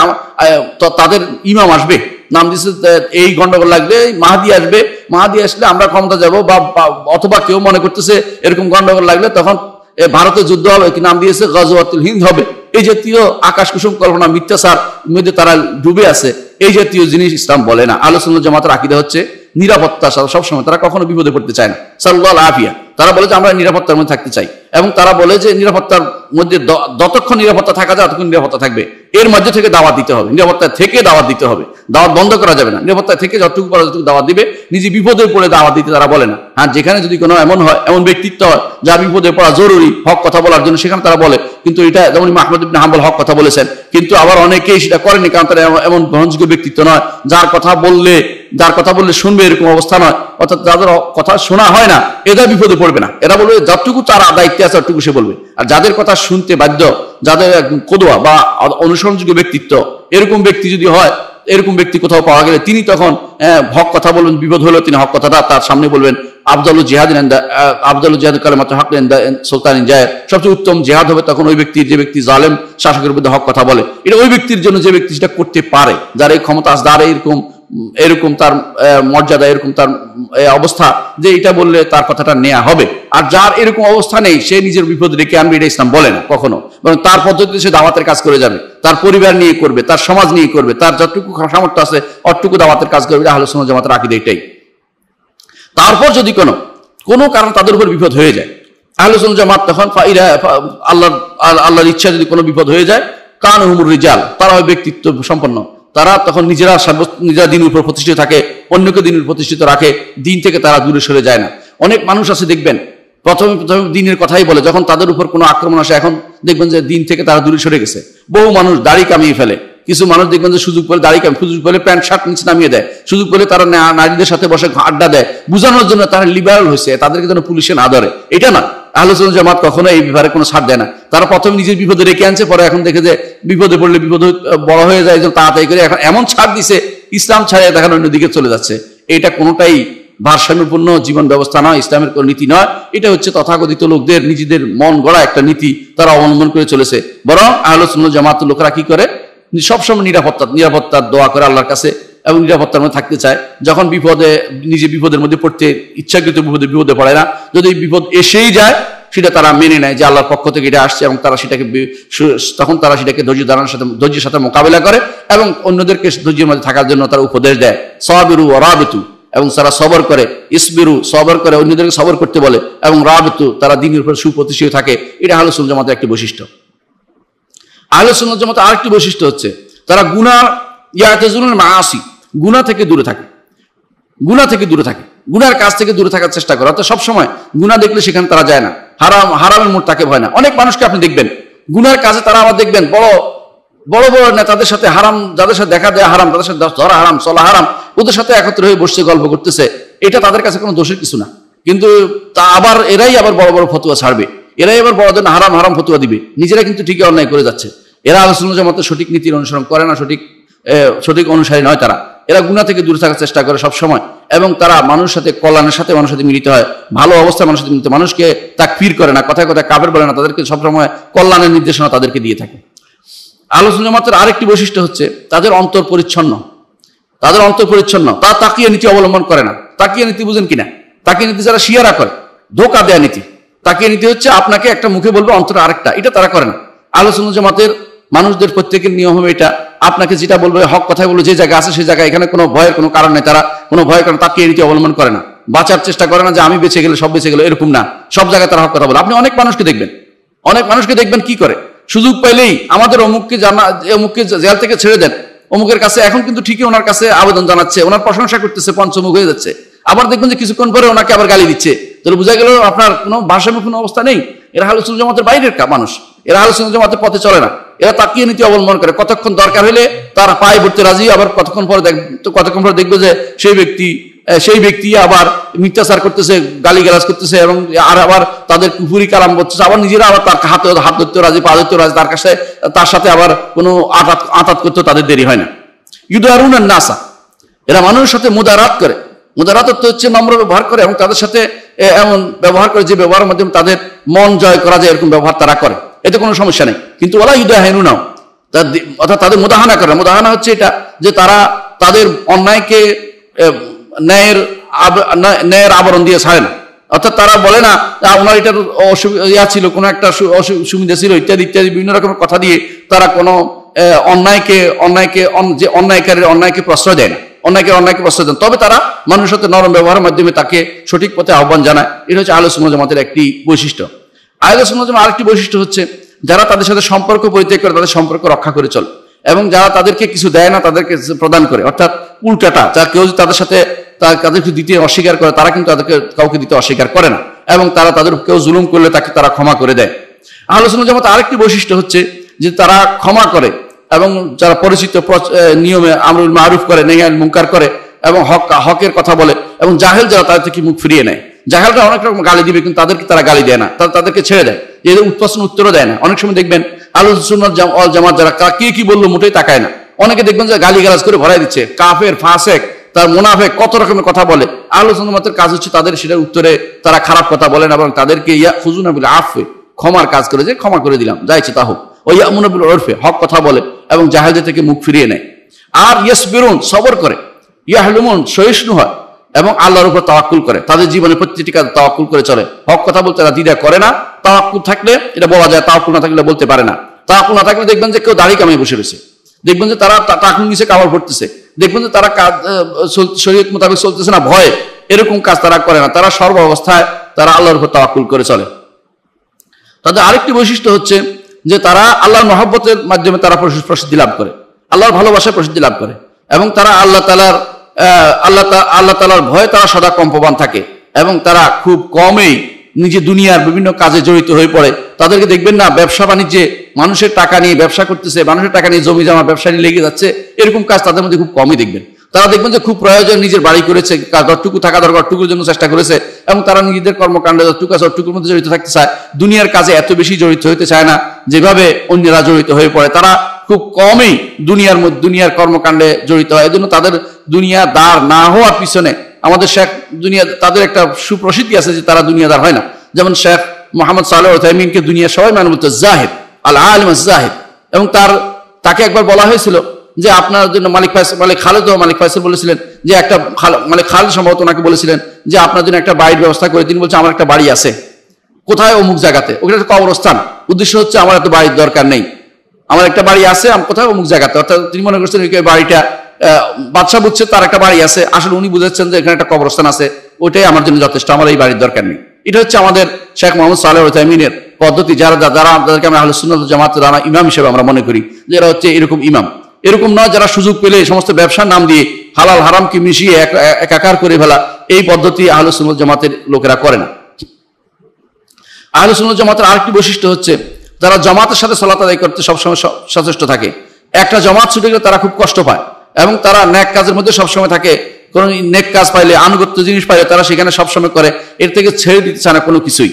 তাদের ইমাম আসবে। নাম দিয়েছে এই গন্ডগোল লাগলে মাহাদি আসবে, মাহাদি আসলে আমরা ক্ষমতা যাবো, বা অথবা কেউ মনে করতেছে এরকম গন্ডগোল লাগলে তখন ভারতে যুদ্ধ হবে, কি নাম দিয়েছে গজওয়াতুল হিন্দ হবে। এই জাতীয় আকাশ কুসুম কল্পনা, মিথ্যাচার মধ্যে তারা ডুবে আছে। এই জাতীয় জিনিস ইসলাম বলে না। আহলে সুন্নাত জামাতের আকীদা হচ্ছে নিরাপত্তা সবসময়, তারা কখনো বিপদে পড়তে চায় না। সাল্লাল্লাহু আফিয়া, তারা বলে যে আমরা নিরাপত্তার মধ্যে থাকতে চাই, এবং তারা বলে যে নিরাপত্তার মধ্যে যতক্ষণ নিরাপত্তা থাকা যায় ততক্ষণ নিরাপত্তা থাকবে। এর মধ্যে থেকে দাওয়াত দিতে হবে, নিরাপত্তা থেকে দাওয়াত দিতে হবে, দাওয়াত বন্ধ করা যাবে না। নিরাপত্তা থেকে যতটুকু পারা যতটুকু দাওয়াত দিবে, নিজে বিপদে পড়ে দাওয়াত দিতে তারা বলে না। হ্যাঁ, যেখানে যদি কোনো এমন ব্যক্তিত্ব হয় যার বিপদে পড়া জরুরি হক কথা বলার জন্য, সেখানে তারা বলে। কিন্তু এটা যেমন ইমাম আহমদ ইবনে হাম্বল হক কথা বলেছেন, কিন্তু আবার অনেকেই সেটা করেনি, কারণ তারা এমন গ্রহণযোগ্য ব্যক্তিত্ব নয় যার কথা বললে শুনবে, এরকম অবস্থা নয়। অর্থাৎ যাদের কথা শোনা হয় না, এরা বিপদে পড়বে না। এরা বলবে যতটুকু তার দায়িত্বে আছে ততটুকু সে বলবে। আর যাদের কথা শুনতে বাধ্য, যাদের কোদোয়া বা অনুসরণযোগ্য ব্যক্তিত্ব, এরকম ব্যক্তি যদি হয়, এরকম ব্যক্তি কোথাও পাওয়া গেলে তিনি তখন হক কথা বলবেন। বিপদ হলেও তিনি হক কথাটা তার সামনে বলবেন। আফদালু জিহাদ কালিমাতু হক সুলতান জায়ের, সবচেয়ে উত্তম জিহাদ হবে তখন ওই ব্যক্তির, যে ব্যক্তি জালেম শাসকের বিরুদ্ধে হক কথা বলে। এটা ওই ব্যক্তির জন্য যে ব্যক্তি সেটা করতে পারে, যার এই ক্ষমতা আছে, যার এরকম তার মর্যাদা, এরকম তার অবস্থা, যে এটা বললে তার কথাটা নেওয়া হবে। আর যার এরকম অবস্থা নেই, সে নিজের বিপদ রেখে আনবে, এটা ইসলাম বলে না কখনো। বরং তার পদ্ধতিতে সে দাওয়াতের কাজ করে যাবে, তার পরিবার নিয়ে করবে, তার সমাজ নিয়ে করবে, তার যতটুকু সামর্থ্য আছে অতটুকু দাওয়াতের কাজ করবে। আহলে সুন্নাত জামাতের আকীদা এটাই। তারপর যদি কোনো কারণ তাদের উপর বিপদ হয়ে যায়, আহলে সুন্নাত জামাত তখন আল্লাহর ইচ্ছা যদি কোনো বিপদ হয়ে যায়, কানহুমুর রিজাল, তারা হয় ব্যক্তিত্ব সম্পন্ন। তারা তখন নিজেরা দিনের উপর প্রতিষ্ঠিত থাকে, অন্যকে দিনের প্রতিষ্ঠিত রাখে, দিন থেকে তারা দূরে সরে যায় না। অনেক মানুষ আছে দেখবেন প্রথমে দিনের কথাই বলে, যখন তাদের উপর কোনো আক্রমণ আসে, এখন দেখবেন যে দিন থেকে তারা দূরে সরে গেছে। বহু মানুষ দাড়ি কামিয়ে ফেলে, কিছু মানুষ দেখবেন যে সুযোগ পেলে দাড়ি সুযোগ পেলে প্যান্ট শার্ট নিচে নামিয়ে দেয়, সুযোগ পেলে তারা নারীদের সাথে বসে আড্ডা দেয়, বোঝানোর জন্য তারা লিবারাল হয়েছে, তাদেরকে যেন পুলিশে না ধরে। এটা না, আহলে সুন্নাত জামাত কখনো এই ব্যাপারে কোনো ছাড় দেয় না। তারা প্রথমে নিজের বিপদে রেখে আনছে, পরে এখন দেখে যে বিপদে পড়লে বিপদ বড় হয়ে যায়, তাড়াতাড়ি করে এখন এমন ছাড় দিছে, ইসলাম ছাড়িয়ে দেখেন অন্যদিকে চলে যাচ্ছে। এটা কোনোটাই ভারসাম্যপূর্ণ জীবন ব্যবস্থা নয়, ইসলামের কোনো নীতি নয়। এটা হচ্ছে তথাকথিত লোকদের নিজেদের মন গড়া একটা নীতি, তারা অবলম্বন করে চলেছে। বরং আহলে সুন্নাত জামাতের লোকেরা কি করে, সবসময় নিরাপত্তার দোয়া করে আল্লাহর কাছে, এবং নিরাপত্তার মধ্যে থাকতে চায়। যখন নিজে বিপদের মধ্যে পড়তে ইচ্ছাকৃত বিপদে পড়ে না, যদি বিপদ এসেই যায় সেটা তারা মেনে নেয় যে আল্লাহর পক্ষ থেকে এটা আসছে, এবং তারা তখন তারা সেটাকে ধৈর্যের সাথে মোকাবেলা করে, এবং অন্যদেরকে ধৈর্যের মধ্যে থাকার জন্য তারা উপদেশ দেয়। সাবিরু ওয়া রাবিতু, এবং তারা সবর করে, ইসবিরু সবর করে, অন্যদেরকে সবর করতে বলে, এবং রাবিতু তারা দ্বীনের উপর সুপ্রতিষ্ঠিত থাকে। এটা আহলে সুন্নাত জামাতের একটি বৈশিষ্ট্য। আহলে সুন্নাত জামাতের আরেকটি বৈশিষ্ট্য হচ্ছে তারা ইয়াতাজুলুল মাআসি, গুনাহ থেকে দূরে থাকে, গুনার কাজ থেকে দূরে থাকার চেষ্টা করে। অর্থাৎ সবসময় গুনাহ দেখলে সেখানে তারা যায় না, হারামের মোড় তাকে ভয় না। অনেক মানুষকে আপনি দেখবেন গুনার কাজে তারা আবার দেখবেন বড় বড় নেতাদের সাথে হারাম, যাদের সাথে দেখা দেয়া হারাম, তাদের সাথে ধরা হারাম, চলা হারাম, ওদের সাথে একত্র হয়ে বসে গল্প করতেছে। এটা তাদের কাছে কোনো দোষের কিছু না, কিন্তু এরাই আবার বড় বড় ফতোয়া ছাড়বে, এরাই আবার বড়দের হারাম ফতোয়া দিবে, নিজেরা কিন্তু ঠিকই অন্যায় করে যাচ্ছে। এরা আহলে সুন্নাত জামাতের সঠিক নীতির অনুসরণ করে না, সঠিক অনুসারী নয় তারা। এরা গুনাহ থেকে দূরে থাকার চেষ্টা করে সব সময়, এবং তারা মানুষের সাথে কল্যাণের সাথে মানুষের সাথে মিলিত হয়, ভালো অবস্থায় মানুষের সাথে মিলিত, মানুষকে তাকফির করে না, কথায় কথায় কাফের বলে না, তাদেরকে সবসময় কল্যাণের নির্দেশনা তাদেরকে দিয়ে থাকে। আহলে সুন্নাত জামাতের আরেকটি বৈশিষ্ট্য হচ্ছে তাদের অন্তর পরিচ্ছন্ন। তারা তাকিয়া নীতি অবলম্বন করে না। তাকিয়া নীতি বুঝেন কিনা? তাকিয়া নীতি যারা শিয়ারা করে, ধোঁকা দেয়া নীতি। তাকিয়া নীতি হচ্ছে আপনাকে একটা মুখে বলবে, অন্তরে আরেকটা, এটা তারা করে না। আহলে সুন্নাত জামাতের মানুষদের প্রত্যেকের নিয়ম হবে এটা, আপনাকে যেটা বলবে হক কথাই বলবে, যে জায়গায় আছে সেই জায়গায়, এখানে কোনো ভয়ের কোনো কারণ নেই, তারা কোনো ভয় করে তাকিয়া নীতি অবলম্বন করে না। বাঁচার চেষ্টা করে না যে আমি বেঁচে গেলে সব বেঁচে গেল, এরকম না। সব জায়গায় তারা হক কথা বলে। আপনি অনেক মানুষকে দেখবেন কি করে, সুযোগ পাইলেই আমাদের অমুককে জেল থেকে ছেড়ে দেন, অমুকের কাছে, এখন কিন্তু ঠিকই ওনার কাছে আবেদন জানাচ্ছে, ওনার প্রশংসা করতেছে, পঞ্চমুখ হয়ে যাচ্ছে। আবার দেখবেন যে কিছুক্ষণ পরে ওনাকে আবার গালি দিচ্ছে। তাহলে বোঝা গেল আপনার কোনো ভারসাম্য কোনো অবস্থা নেই। এরা আহলে সুন্নাত জামাতের বাইরের মানুষ, এরা আহলে সুন্নাত জামাতের পথে চলে না। এরা তাকিয়ে নীতি অবলম্বন করে, কতক্ষণ দরকার হলে তার পায়ে পড়তে রাজি, আবার কতক্ষণ পরে দেখবে যে সেই ব্যক্তি আবার মিথ্যাচার করতেছে, গালিগালাজ করতেছে, এবং আবার তাদের কুফুরি কালাম করতেছে, আবার নিজেরা আবার তার হাত ধরতে রাজি, পা ধরতে রাজি, তার সাথে আবার কোনো আঘাত করতে তাদের দেরি হয় না। ইউদারুনা নাসা, এরা মানুষের সাথে মুদারাত করে। মুদারাত হচ্ছে নম্র ব্যবহার করে, এবং তাদের সাথে এমন ব্যবহার করে যে ব্যবহারের মাধ্যমে তাদের মন জয় করা যায়, এরকম ব্যবহার তারা করে, এতে কোনো সমস্যা নেই। কিন্তু ওলা ইউদাহিনুনাও, অর্থাৎ তাদের মুদাহানা করে। মুদাহানা হচ্ছে এটা যে তারা তাদের অন্যায়কে ন্যায়ের আবরণ দিয়ে ছাড়ে না। অর্থাৎ তারা বলে না ওনার এটার ইয়া ছিল, কোনো একটা সুবিধা ছিল, ইত্যাদি ইত্যাদি বিভিন্ন রকমের কথা দিয়ে তারা কোনো অন্যায়কে প্রশ্রয় দেয় না, অন্যায়কে প্রশ্রয় দেন। তবে তারা মানুষের সাথে নরম ব্যবহারের মাধ্যমে তাকে সঠিক পথে আহ্বান জানায়। এটা হচ্ছে আহলে সুন্নাত জামাতের একটি বৈশিষ্ট্য। আহলে সুন্নাত জামাতের আরেকটি বৈশিষ্ট্য হচ্ছে যারা তাদের সাথে সম্পর্ক পরিত্যাগ করে, তাদের সম্পর্ক রক্ষা করে চলে, এবং যারা তাদেরকে কিছু দেয় না তাদেরকে প্রদান করে। অর্থাৎ উল্টাটা, যারা কেউ তাদের সাথে তাদেরকে দিতে অস্বীকার করে, তারা কিন্তু তাদেরকে কাউকে দিতে অস্বীকার করে না, এবং তারা তাদের কেউ জুলুম করলে তাকে তারা ক্ষমা করে দেয়। আহলে সুন্নাত জামাতের আরেকটি বৈশিষ্ট্য হচ্ছে যে তারা ক্ষমা করে, এবং যারা পরিচিত নিয়মে আমরুল মারুফ করে, নেহিয়ানিল মুনকার করে, এবং হকের কথা বলে, এবং জাহেল যারা তাদের থেকে মুখ ফিরিয়ে নেয়। জাহেলরা অনেক রকম গালি দিবে, কিন্তু তাদেরকে তারা গালি দেয় না, তাদেরকে ছেড়ে দেয়, এদের প্রশ্ন উত্তরও দেয় না। অনেক সময় দেখবেন আহলে সুন্নাত ওয়াল জামাত যারা কে কি বললো মোটেই তাকায় না। অনেকে দেখবেন যে গালিগালাজ করে ভরাই দিচ্ছে, কাফের, ফাসেক, তার মুনাফেক, কত রকমের কথা বলে। আহলে সুন্নাত জামাতের কাজ হচ্ছে তাদের সেটার উত্তরে তারা খারাপ কথা বলেন, এবং তাদেরকে ইয়াখুযুনা বিল আফওয়ি, ক্ষমার কাজ করে, যে ক্ষমা করে দিলাম, যা ইচ্ছে তা হোক। ও ইয়ামুনা বিল উরফি, হক কথা বলে এবং জাহেলদের থেকে মুখ ফিরিয়ে নেয়। আর ইয়াসবিরুন, সবর করে, ইয়াহলুমুন, সহিষ্ণু হয়, এবং আল্লাহর উপর তাওয়াক্কুল করে, তাদের জীবনে প্রত্যেকটি কাজ তাওয়াক্কুল করে চলে। হক কথা বলতে তারা দ্বিধা করে না। তাওয়াক্কুল থাকলে এটা বলা যায়, তাওয়াক্কুল না থাকলে বলতে পারে না। তাওয়াক্কুল না থাকলে দেখবেন যে কেউ দাড়ি কামিয়ে বসে রয়েছে, দেখবেন যে তারা টাকুন নিচে কামড় পড়তেছে, দেখবেন যে তারা শরীয়ত মোতাবেক চলতেছে না, ভয়ে, এরকম কাজ তারা করে না। তারা সর্ব অবস্থায় তারা আল্লাহর উপর তাওয়াক্কুল করে চলে। তাদের আরেকটি বৈশিষ্ট্য হচ্ছে যে তারা আল্লাহর মহব্বতের মাধ্যমে তারা প্রসিদ্ধি লাভ করে, আল্লাহর ভালোবাসায় প্রসিদ্ধি লাভ করে, এবং তারা আল্লাহ তাআলার ভয়ে তারা সদা কম্পমান থাকে, এবং তারা খুব কমই নিজে দুনিয়ার বিভিন্ন কাজে জড়িত হয়ে পড়ে। তাদেরকে দেখবেন না ব্যবসা বাণিজ্যে মানুষের টাকা নিয়ে ব্যবসা করতেছে, মানুষের টাকা নিয়ে জমি জমা ব্যবসা নিয়ে লেগে যাচ্ছে, এরকম কাজ তাদের মধ্যে খুব কমই দেখবেন। তারা দেখবেন যে খুব প্রয়োজন নিজের বাড়ি করেছে, যতটুকু থাকা দরকার টুকুর জন্য চেষ্টা করেছে, এবং তারা নিজেদের কর্মকাণ্ডে যতটুকু আছে অতটুকুর মধ্যে জড়িত থাকতে চায়, দুনিয়ার কাজে এত বেশি জড়িত হতে চায় না যেভাবে অন্যরা জড়িত হয়ে পড়ে। তারা খুব কমই দুনিয়ার কর্মকাণ্ডে জড়িত হয়। এজন্য তাদের দুনিয়াদার না হওয়ার পিছনে আমাদের শেখ তাদের একটা সুপ্রসিদ্ধি আছে যে তারা দুনিয়াদার হয় না। যেমন শেখ মোহাম্মদ সালেহ আল উসাইমিনকে দুনিয়া সবাই মানে বলতো জাহিদ, আল আলিম জাহিদ, এবং তাকে একবার বলা হয়েছিল যে আপনার জন্য মালিক ফায়সাল বলেছিলেন যে একটা মালিক খালেদ সম্ভবত ওনাকে বলেছিলেন যে আপনার জন্য একটা বাড়ির ব্যবস্থা করে। তিনি বলছে আমার একটা বাড়ি আছে, কোথায়? অমুক জায়গাতে, ওখানে একটা কবরস্থান। উদ্দেশ্য হচ্ছে আমার এত বাড়ির দরকার নেই, আমার একটা বাড়ি আছে, কোথায়? অমুক জায়গাতে। অর্থাৎ তিনি মনে করছেন বাড়িটা বাদশা বুঝছে তার একটা বাড়ি আছে, আসলে উনি বুঝাচ্ছেন যে এখানে একটা কবরস্থান আছে, ওইটাই আমার জন্য যথেষ্ট, আমার এই বাড়ির দরকার নেই। এটা হচ্ছে আমাদের শেখ মোহাম্মদ সালেহ আল উসাইমিনের পদ্ধতি। যাদেরকে আমরা আহলে সুন্নাত ওয়াল জামাতের ইমাম হিসেবে আমরা মনে করি যে এরা হচ্ছে এরকম ইমাম। এরকম নয় যারা সুযোগ পেলে সমস্ত ব্যবসার নাম দিয়ে হালাল হারামকে মিশিয়ে একাকার করে ফেলা, এই পদ্ধতি আহলে সুন্নাত ওয়াল জামাতের লোকেরা করে না। আহলে সুন্নাত ওয়াল জামাতের আরেকটি বৈশিষ্ট্য হচ্ছে যারা জামাতের সাথে সালাত আদায় করতে সবসময় সচেষ্ট থাকে। একটা জামাত ছুটে গেলে তারা খুব কষ্ট পায়, এবং তারা নেক কাজের মধ্যে সবসময় থাকে। কোনো নেক কাজ পাইলে, আনুগত্য জিনিস পাইলে তারা সেখানে সবসময় করে, এর থেকে ছেড়ে দিতে চায় না কোনো কিছুই।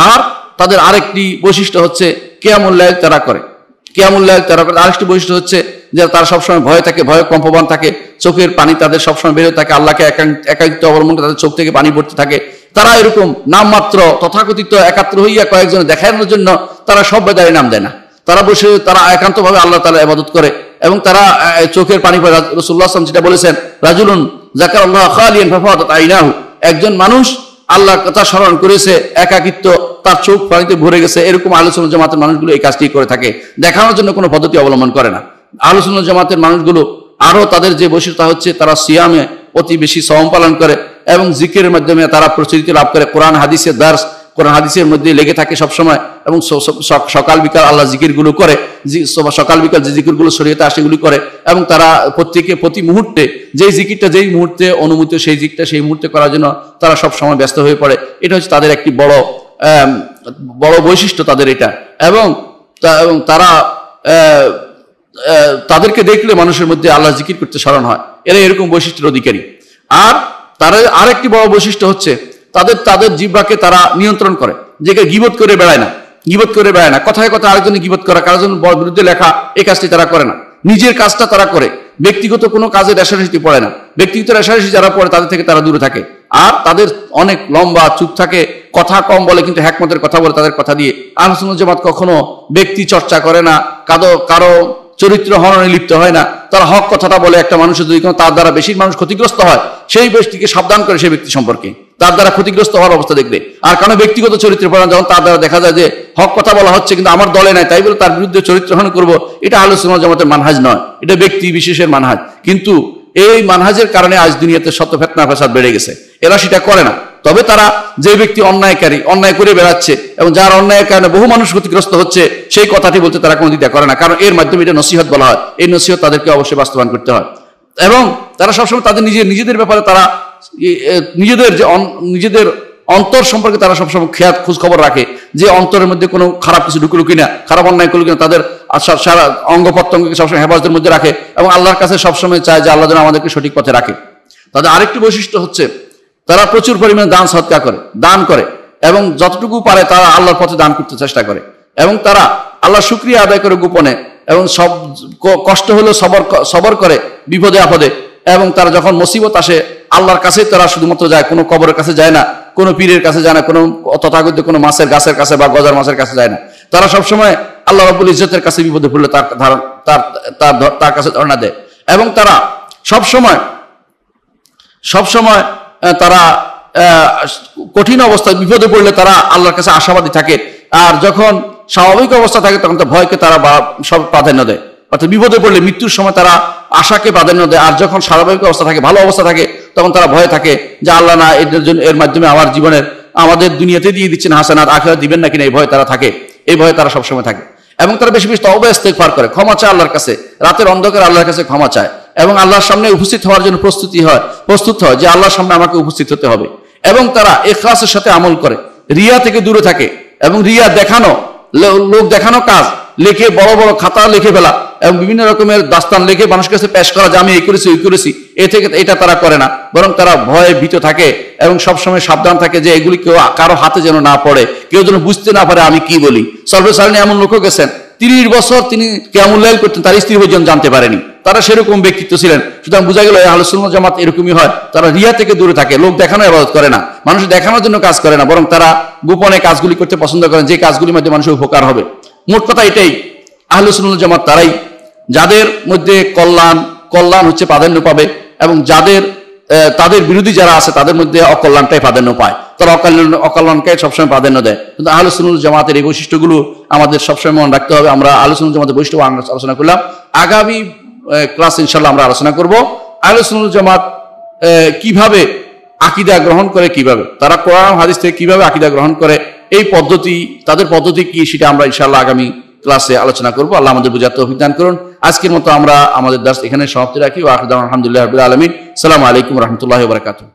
আর তাদের আরেকটি বৈশিষ্ট্য হচ্ছে কিয়ামুল লাইল তারা করে। আরেকটি বৈশিষ্ট্য হচ্ছে যে তারা সবসময় ভয়ে থাকে, ভয়ে কম্পমান থাকে, চোখের পানি তাদের সবসময় বেরোতে থাকে, আল্লাহকে একাকিত্ব অবলম্বন তাদের চোখ থেকে পানি পড়তে থাকে। তারা এরকম নামমাত্র তথাকথিত একাত্র হইয়া কয়েকজন দেখানোর জন্য তারা সব বেদায় নাম দেয় না। তারা বসে তারা একান্তভাবে আল্লাহ তাআলা ইবাদত করে, এবং তারা চোখের পানি পড়ে। রাসূলুল্লাহ সাল্লাল্লাহু আলাইহি ওয়াসাল্লাম যেটা বলেছেন, রাজুলুন যাকারাল্লাহ খালিয়ান ফাফাদাত আইনাহু, একজন মানুষ আল্লাহর কথা স্মরণ করেছে, একাকিত্ব, তার চোখ পানিতে ভরে গেছে। এরকম আহলে সুন্নাত জামাতের মানুষগুলো এই কাজটি করে থাকে, দেখানোর জন্য কোনো পদ্ধতি অবলম্বন করে না। আহলে সুন্নাত জামাতের মানুষগুলো আরো তাদের যে বৈশিষ্ট্য হচ্ছে তারা সিয়ামে অতি বেশি সওম পালন করে, এবং জিকিরের মাধ্যমে তারা প্রচলিত লাভ করে, কোরআন হাদিসের দার্স কোরআন হাদিসের মধ্যে লেগে থাকে সবসময়, এবং সকাল বিকাল আল্লাহ জিকিরগুলো করে, সকাল বিকাল যে জিকিরগুলো শরীয়তে আসে সেগুলি করে, এবং তারা প্রতি মুহূর্তে যেই জিকিরটা যেই মুহূর্তে অনুমতি সেই জিকিরটা সেই মুহূর্তে করার জন্য তারা সব সময় ব্যস্ত হয়ে পড়ে। এটা হচ্ছে তাদের একটি বড় বৈশিষ্ট্য তাদের এটা। এবং তারা তাদেরকে দেখলে মানুষের মধ্যে আল্লাহ জিকির করতে স্মরণ হয়, এরা এরকম বৈশিষ্ট্যের অধিকারী। আর তারা আরেকটি বড় বৈশিষ্ট্য হচ্ছে তাদের জিহ্বাকে তারা নিয়ন্ত্রণ করে, যেটা গীবত করে বেড়ায় না, কথায় কথায় আরেকজনের গীবত করা, কারোর বিরুদ্ধে লেখা, এই কাজটি তারা করে না। নিজের কাজটা তারা করে, ব্যক্তিগত কোনো কাজে রেশারেশি পড়ে না। ব্যক্তিগত রেশারেশি যারা পড়ে তাদের থেকে তারা দূরে থাকে। আর তাদের অনেক লম্বা চুপ থাকে, কথা কম বলে কিন্তু হিকমতের কথা বলে তাদের কথা দিয়ে। আহলে সুন্নাত জামাত কখনো ব্যক্তি চর্চা করে না, কারো চরিত্র হননে লিপ্ত হয় না। তারা হক কথাটা বলে। একটা মানুষের যদি তার দ্বারা বেশি মানুষ ক্ষতিগ্রস্ত হয়, সেই ব্যক্তিকে সাবধান করে সেই ব্যক্তি সম্পর্কে, তার দ্বারা ক্ষতিগ্রস্ত হওয়ার অবস্থা দেখলে। আর কারণ ব্যক্তিগত চরিত্রের পড়া যখন তার দ্বারা দেখা যায় যে হক কথা বলা হচ্ছে কিন্তু আমার দলে নাই, তাই বলে তার বিরুদ্ধে চরিত্র হনন করবো, এটা আহলে সুন্নাত জামাতের মানহাজ নয়, এটা ব্যক্তি বিশেষের মানহাজ। কিন্তু এই মানহাজের কারণে আজ দুনিয়াতে শত ফিতনা ফাসাদ বেড়ে গেছে। এরা সেটা করে না। তবে তারা যে ব্যক্তি অন্যায়কারী, অন্যায় করে বেড়াচ্ছে এবং যার অন্যায়ের কারণে বহু মানুষ ক্ষতিগ্রস্ত হচ্ছে, সেই কথাটি বলতে তারা কোনো দ্বিধা করে না, কারণ এর মাধ্যমে এটা নসিহত বলা হয়। এই নসিহত তাদেরকে অবশ্যই বাস্তবায়ন করতে হয়। এবং তারা সবসময় তাদের নিজেদের ব্যাপারে তারা নিজেদের অন্তর সম্পর্কে তারা সবসময় খোঁজ খবর রাখে, যে অন্তরের মধ্যে কোনো খারাপ কিছু ঢুকলো কিনা, খারাপ অন্যায় করলো কিনা। তাদের সারা অঙ্গ প্রত্যঙ্গকে সবসময় হেফাজতের মধ্যে রাখে এবং আল্লাহর কাছে সবসময় চায় যে আল্লাহ যেন আমাদেরকে সঠিক পথে রাখে। তাদের আরেকটি বৈশিষ্ট্য হচ্ছে তারা প্রচুর পরিমাণে দান সদকা করে, দান করে, এবং যতটুকু পারে তারা আল্লাহর পথে দান করতে চেষ্টা করে। এবং তারা আল্লাহর শুকরিয়া আদায় করে গোপনে, এবং সব কষ্ট হলেও সবর করে বিপদে আপদে। এবং তারা যখন মুসিবত আসে আল্লাহর কাছে তারা শুধুমাত্র যায়, কোনো কবরের কাছে যায় না, কোনো পীরের কাছে যায় না, কোনো তথাকথিত কোনো মাছের গাছের কাছে বা গজার মাছের কাছে যায় না। তারা সবসময় আল্লাহ রাব্বুল ইজ্জতের কাছে বিপদে পড়লে তার কাছে ধারণা দেয়। এবং তারা সবসময় তারা কঠিন অবস্থায় বিপদে পড়লে তারা আল্লাহর কাছে আশাবাদী থাকে। আর যখন স্বাভাবিক অবস্থা থাকে তখন তো ভয়কে তারা সব প্রাধান্য দেয়। অর্থাৎ বিপদে পড়লে মৃত্যুর সময় তারা আশাকে প্রাধান্য দেয়। আর যখন স্বাভাবিক অবস্থা থাকে, ভালো অবস্থা থাকে, তখন তারা ভয় থাকে যে আল্লাহ না এর মাধ্যমে আমাদের দুনিয়াতে দিয়ে দিচ্ছেন হাসানাত, আখিরাতে দিবেন না কিনা, এই ভয় তারা থাকে। এই ভয়ে তারা সবসময় থাকে। এবং তারা বেশি বেশি তওবা ইস্তেগফার করে, ক্ষমা চায় আল্লাহর কাছে, রাতের অন্ধকারে আল্লাহর কাছে ক্ষমা চায়, এবং আল্লাহর সামনে উপস্থিত হওয়ার জন্য প্রস্তুত হয় যে আল্লাহর সামনে আমাকে উপস্থিত হতে হবে। এবং তারা ইখলাসের সাথে আমল করে, রিয়া থেকে দূরে থাকে। এবং রিয়া দেখানো, লোক দেখানো কাজ লিখে, বড় বড় খাতা লিখে ফেলা এবং বিভিন্ন রকমের দাস্তান লিখে মানুষের কাছে পেশ করা যে আমি এই করেছি ওই করেছি, এটা তারা করে না। বরং তারা ভয়ে ভীত থাকে এবং সবসময় সাবধান থাকে যে এগুলি কেউ কারো হাতে যেন না পড়ে, কেউ যেন বুঝতে না পারে আমি কি বলি। সর্বসাধারণ এমন লোকও গেছেন 30 বছর তিনি কিয়ামুল লাইল করতেন, তার স্ত্রী পর্যন্ত জানতে পারেনি। তারা সেরকম ব্যক্তিত্ব ছিলেন। সুতরাং বোঝা গেল আহলে সুন্নাত জামাত এরকমই হয়। তারা রিয়া থেকে দূরে থাকে, লোক দেখানো ইবাদত করে না, মানুষ দেখানোর জন্য কাজ করে না, বরং তারা গোপনে কাজগুলি করতে পছন্দ করেন, যে কাজগুলির মধ্যে মানুষের উপকার হবে। মোট কথা এটাই, আহলে সুন্নাত জামাত তারাই যাদের মধ্যে কল্যাণ হচ্ছে প্রাধান্য পাবে, এবং তাদের বিরোধী যারা আছে তাদের মধ্যে অকল্যাণটাই প্রাধান্য পায়। তারা অকল্যাণকে সবসময় প্রাধান্য দেয়। কিন্তু আহলে সুন্নাত জামাতের এই বৈশিষ্ট্যগুলো আমাদের সবসময় মনে রাখতে হবে। আমরা আহলে সুন্নাত জামাতের বৈশিষ্ট্য আলোচনা করলাম। আগামী ক্লাস ইনশাআল্লাহ আমরা আলোচনা করব আহলে সুন্নাত জামাত কিভাবে আকীদা গ্রহণ করে, কিভাবে তারা কোরআন হাদিস থেকে কিভাবে আকীদা গ্রহণ করে, এই পদ্ধতি, তাদের পদ্ধতি কি, সেটা আমরা ইনশাআল্লাহ আগামী ক্লাসে আলোচনা করব। আল্লাহ আমাদের বুঝার তৌফিক দান করুন। আজকের মতো আমরা আমাদের দার্স এখানে সমাপ্তি রাখি। ওয়া আখিরু দাওয়ানা আলহামদুলিল্লাহি রাব্বিল আলামিন। আসসালামু আলাইকুম ওয়া রাহমাতুল্লাহি ওয়া বারাকাতুহু।